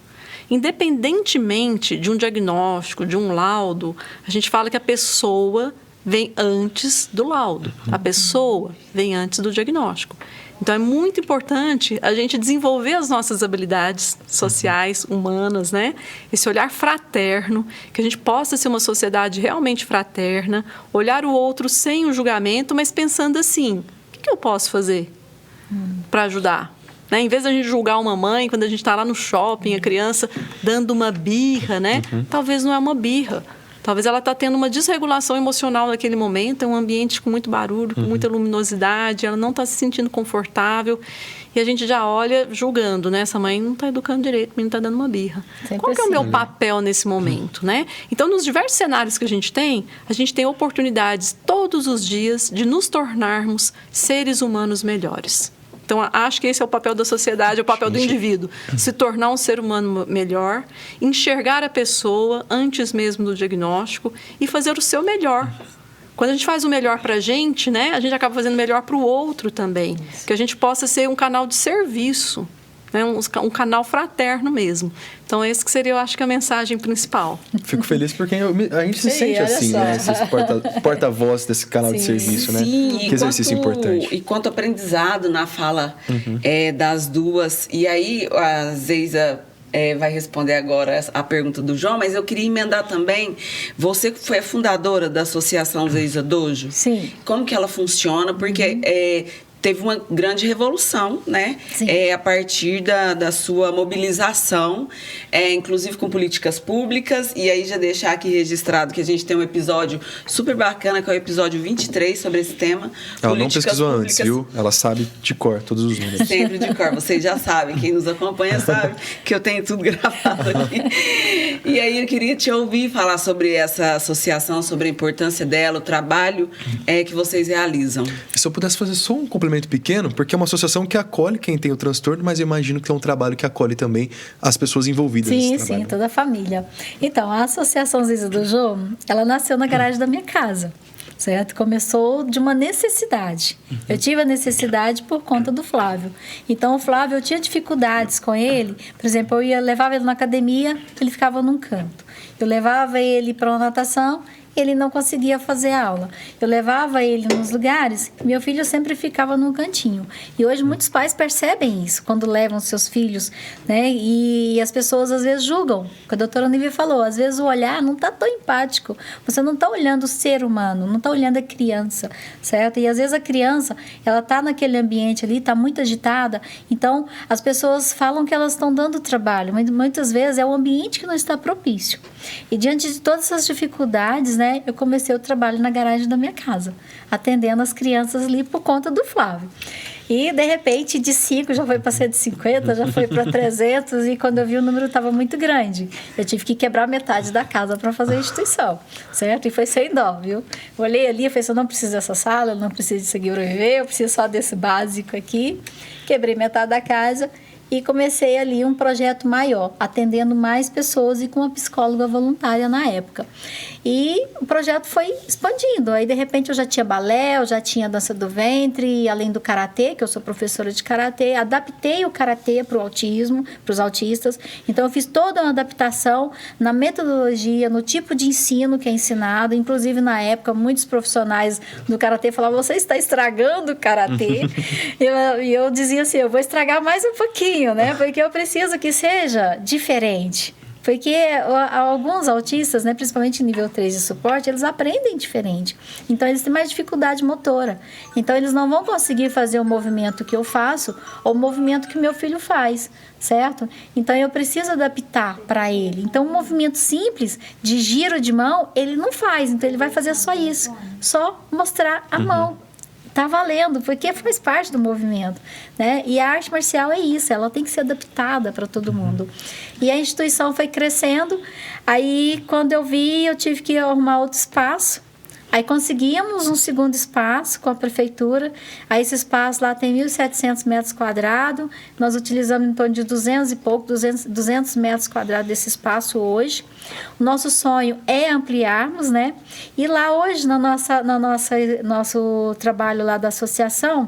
Independentemente de um diagnóstico, de um laudo, a gente fala que a pessoa vem antes do laudo. A pessoa vem antes do diagnóstico. Então, é muito importante a gente desenvolver as nossas habilidades sociais, humanas, né? Esse olhar fraterno, que a gente possa ser uma sociedade realmente fraterna, olhar o outro sem o julgamento, mas pensando assim, o que eu posso fazer para ajudar? Né? Em vez de a gente julgar uma mãe, quando a gente está lá no shopping, a criança dando uma birra, né? Talvez não é uma birra. Talvez ela está tendo uma desregulação emocional naquele momento, é um ambiente com muito barulho, com muita luminosidade, ela não está se sentindo confortável e a gente já olha julgando, né? Essa mãe não está educando direito, o menino está dando uma birra. Qual que é o meu papel nesse momento, né? Então, nos diversos cenários que a gente tem oportunidades todos os dias de nos tornarmos seres humanos melhores. Então, acho que esse é o papel da sociedade, é o papel do indivíduo. Se tornar um ser humano melhor, enxergar a pessoa antes mesmo do diagnóstico e fazer o seu melhor. Quando a gente faz o melhor para a gente, né, a gente acaba fazendo o melhor para o outro também. Que a gente possa ser um canal de serviço, né, um canal fraterno mesmo. Então, esse que seria, eu acho, que a mensagem principal. Fico feliz porque a gente se sente assim, né? Esse porta-voz desse canal de serviço, né? Que exercício importante. E quanto aprendizado na fala das duas. E aí, a Zeisa vai responder agora a pergunta do João, mas eu queria emendar também. Você foi a fundadora da Associação Zeisa Dojo? Sim. Como que ela funciona? Porque teve uma grande revolução, né? A partir da sua mobilização, inclusive com políticas públicas. E aí já deixar aqui registrado que a gente tem um episódio super bacana, que é o episódio 23 sobre esse tema. Ela não pesquisou antes, viu? Ela sabe de cor todos os números. Sempre de cor, vocês já sabem. Quem nos acompanha sabe que eu tenho tudo gravado aqui. E aí eu queria te ouvir falar sobre essa associação, sobre a importância dela, o trabalho que vocês realizam. Se eu pudesse fazer só um complemento pequeno, porque é uma associação que acolhe quem tem o transtorno, mas eu imagino que é um trabalho que acolhe também as pessoas envolvidas nesse trabalho. Sim, toda a família. Então, a Associação Zeisa Dojo, ela nasceu na garagem da minha casa, certo? Começou de uma necessidade. Eu tive a necessidade por conta do Flávio. Então, o Flávio, eu tinha dificuldades com ele. Por exemplo, levava ele na academia, ele ficava num canto. Eu levava ele para uma natação, ele não conseguia fazer aula. Eu levava ele nos lugares, meu filho sempre ficava num cantinho. E hoje muitos pais percebem isso, quando levam seus filhos, né? E as pessoas às vezes julgam. O que a doutora Nívia falou, às vezes o olhar não está tão empático. Você não está olhando o ser humano, não está olhando a criança, certo? E às vezes a criança, ela está naquele ambiente ali, está muito agitada. Então, as pessoas falam que elas estão dando trabalho, mas muitas vezes é o ambiente que não está propício. E diante de todas essas dificuldades, né, eu comecei o trabalho na garagem da minha casa, atendendo as crianças ali por conta do Flávio. E, de repente, de 5 já foi para 150, já foi para 300, e quando eu vi o número estava muito grande. Eu tive que quebrar metade da casa para fazer a instituição, certo? E foi sem dó, viu? Eu olhei ali e falei, eu não preciso dessa sala, eu não preciso de seguir o viver, eu preciso só desse básico aqui. Quebrei metade da casa e comecei ali um projeto maior, atendendo mais pessoas e com uma psicóloga voluntária na época. E o projeto foi expandindo. Aí, de repente, eu já tinha balé, eu já tinha dança do ventre, além do karatê, que eu sou professora de karatê. Adaptei o karatê para o autismo, para os autistas. Então, eu fiz toda uma adaptação na metodologia, no tipo de ensino que é ensinado. Inclusive, na época, muitos profissionais do karatê falavam, você está estragando o karatê. E eu dizia assim, eu vou estragar mais um pouquinho, né? Porque eu preciso que seja diferente. Porque alguns autistas, né, principalmente nível 3 de suporte, eles aprendem diferente. Então, eles têm mais dificuldade motora. Então, eles não vão conseguir fazer o movimento que eu faço ou o movimento que meu filho faz, certo? Então, eu preciso adaptar para ele. Então, um movimento simples de giro de mão, ele não faz. Então, ele vai fazer só isso. Só mostrar a mão. Tá valendo, porque faz parte do movimento, né? E a arte marcial é isso, ela tem que ser adaptada para todo mundo. E a instituição foi crescendo, aí quando eu vi, eu tive que arrumar outro espaço. Aí conseguimos um segundo espaço com a prefeitura. Aí esse espaço lá tem 1.700 metros quadrados. Nós utilizamos em torno de 200 metros quadrados desse espaço hoje. O nosso sonho é ampliarmos, né? E lá hoje, nosso trabalho lá da associação,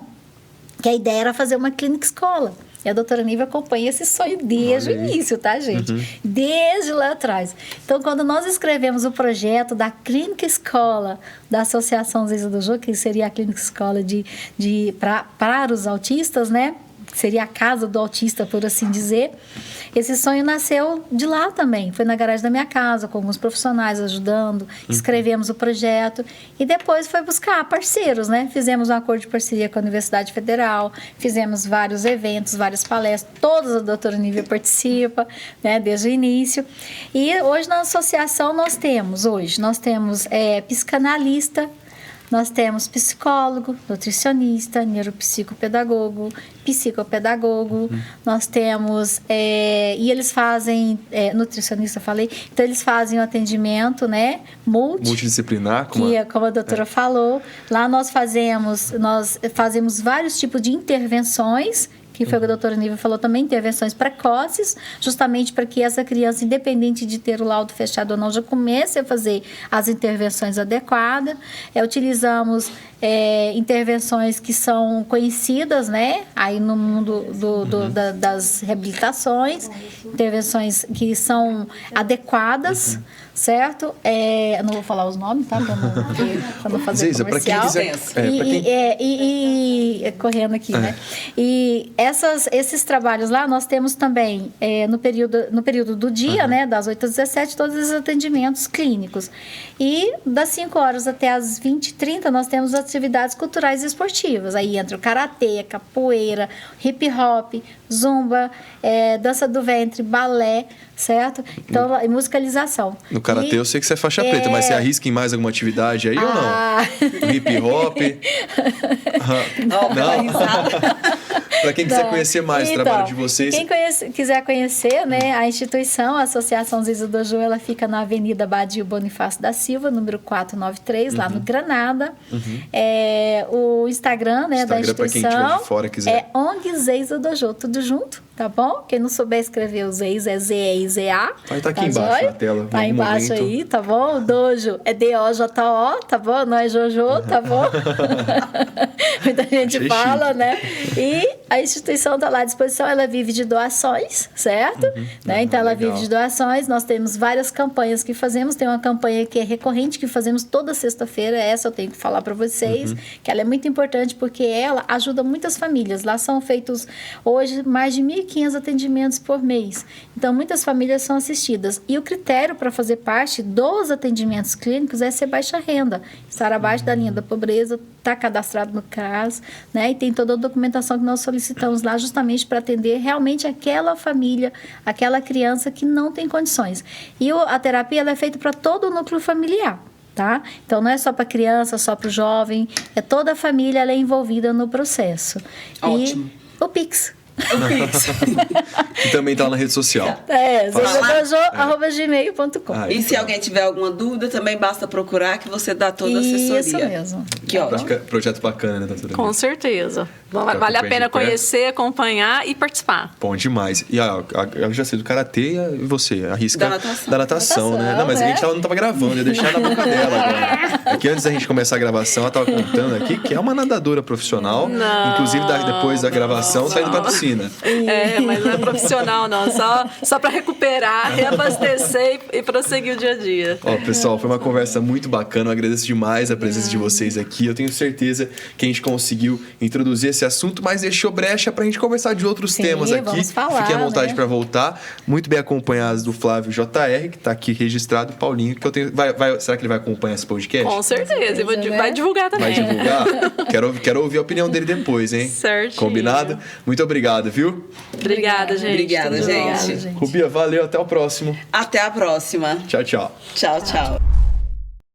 que a ideia era fazer uma clínica escola. E a doutora Nívia acompanha esse sonho desde o início, tá, gente? Desde lá atrás. Então, quando nós escrevemos o projeto da clínica escola da Associação Zeza Dojo, que seria a clínica escola para os autistas, né? Seria a casa do autista, por assim dizer. Esse sonho nasceu de lá também. Foi na garagem da minha casa, com alguns profissionais ajudando. Escrevemos o projeto. E depois foi buscar parceiros, né? Fizemos um acordo de parceria com a Universidade Federal. Fizemos vários eventos, várias palestras. Todas a doutora Nívia participa, né? Desde o início. E hoje na associação nós temos psicanalista, nós temos psicólogo, nutricionista, neuropsicopedagogo, psicopedagogo, nós temos, e eles fazem, nutricionista falei, então eles fazem o atendimento, né, multidisciplinar, como a doutora falou. Lá nós fazemos vários tipos de intervenções, que foi o que a doutora Nívia falou também, intervenções precoces, justamente para que essa criança, independente de ter o laudo fechado ou não, já comece a fazer as intervenções adequadas. Utilizamos intervenções que são conhecidas, né? Aí no mundo das reabilitações, intervenções que são adequadas, certo? Eu não vou falar os nomes, tá? Para não fazer Zeza, comercial. para quem quiser... correndo aqui, né? E esses trabalhos lá, nós temos também, no período do dia, né? Das 8 às 17, todos os atendimentos clínicos. E das 5 horas até as 20h30, nós temos atividades culturais e esportivas. Aí entra o karatê, capoeira, hip hop, zumba, dança do ventre, balé, certo? Então, musicalização. No karatê eu sei que você é faixa preta, mas você arrisca em mais alguma atividade aí ou não? Hip hop? Não? Para quem quiser conhecer mais o trabalho de vocês. Quem quiser conhecer, né, a instituição, a Associação Zeza Dojo, ela fica na Avenida Badio Bonifácio da Silva, número 493, lá no Granada. O Instagram, né, da instituição, pra quem tiver de fora, quiser. É ONG Zeza Dojo, tudo junto, tá bom? Quem não souber escrever o Zeza é Z-E-I-Z-A. Vai estar aqui embaixo na tela. Tá embaixo momento. Aí, tá bom? O Dojo é D-O-J-O, tá bom? Não é Jojo, tá bom? Muita gente fala, né? E a instituição está lá à disposição, ela vive de doações, certo? Né? Então, ela vive de doações. Nós temos várias campanhas que fazemos. Tem uma campanha que é recorrente, que fazemos toda sexta-feira. Essa eu tenho que falar para vocês, que ela é muito importante porque ela ajuda muitas famílias. Lá são feitos, hoje, mais de 1.500 atendimentos por mês. Então, muitas famílias são assistidas. E o critério para fazer parte dos atendimentos clínicos é ser baixa renda. Estar abaixo da linha da pobreza, estar cadastrado no CRAS, né? E tem toda a documentação que nós solicitamos lá justamente para atender realmente aquela família, aquela criança que não tem condições. E a terapia ela é feita para todo o núcleo familiar, tá? Então, não é só para criança, só para o jovem, é toda a família ela é envolvida no processo. Ótimo. E o Pix. Que também tá lá na rede social. zezadojo@gmail.com. E se alguém tiver alguma dúvida, também basta procurar que você dá toda a assessoria. Isso mesmo. Que ótimo. Projeto bacana, né, doutora? Com certeza. Vale a pena conhecer, acompanhar e participar. Bom demais. E eu já sei do karatê e você arrisca Da natação, né? Não, mas a gente não tava gravando, ia deixar na boca dela agora. É que antes da gente começar a gravação, ela tava contando aqui que é uma nadadora profissional. Inclusive, depois da gravação, saindo pra piscina. piscina. Mas não é profissional, não. Só para recuperar, reabastecer e prosseguir o dia a dia. Ó, pessoal, foi uma conversa muito bacana. Eu agradeço demais a presença de vocês aqui. Eu tenho certeza que a gente conseguiu introduzir esse assunto, mas deixou brecha pra gente conversar de outros temas aqui. Vamos falar, Fiquem à vontade né? para voltar. Muito bem acompanhados do Flávio JR, que tá aqui registrado, Paulinho, que eu tenho. Será que ele vai acompanhar esse podcast? Com certeza. E né? vai divulgar também. Vai divulgar? Quero ouvir a opinião dele depois, hein? Certinho. Combinado? Muito obrigado, viu? Obrigada, gente. Obrigada, Tudo de bom. gente. Obrigada, gente. Rubia, valeu. Até o próximo. Até a próxima. Tchau, tchau. Tchau, tchau.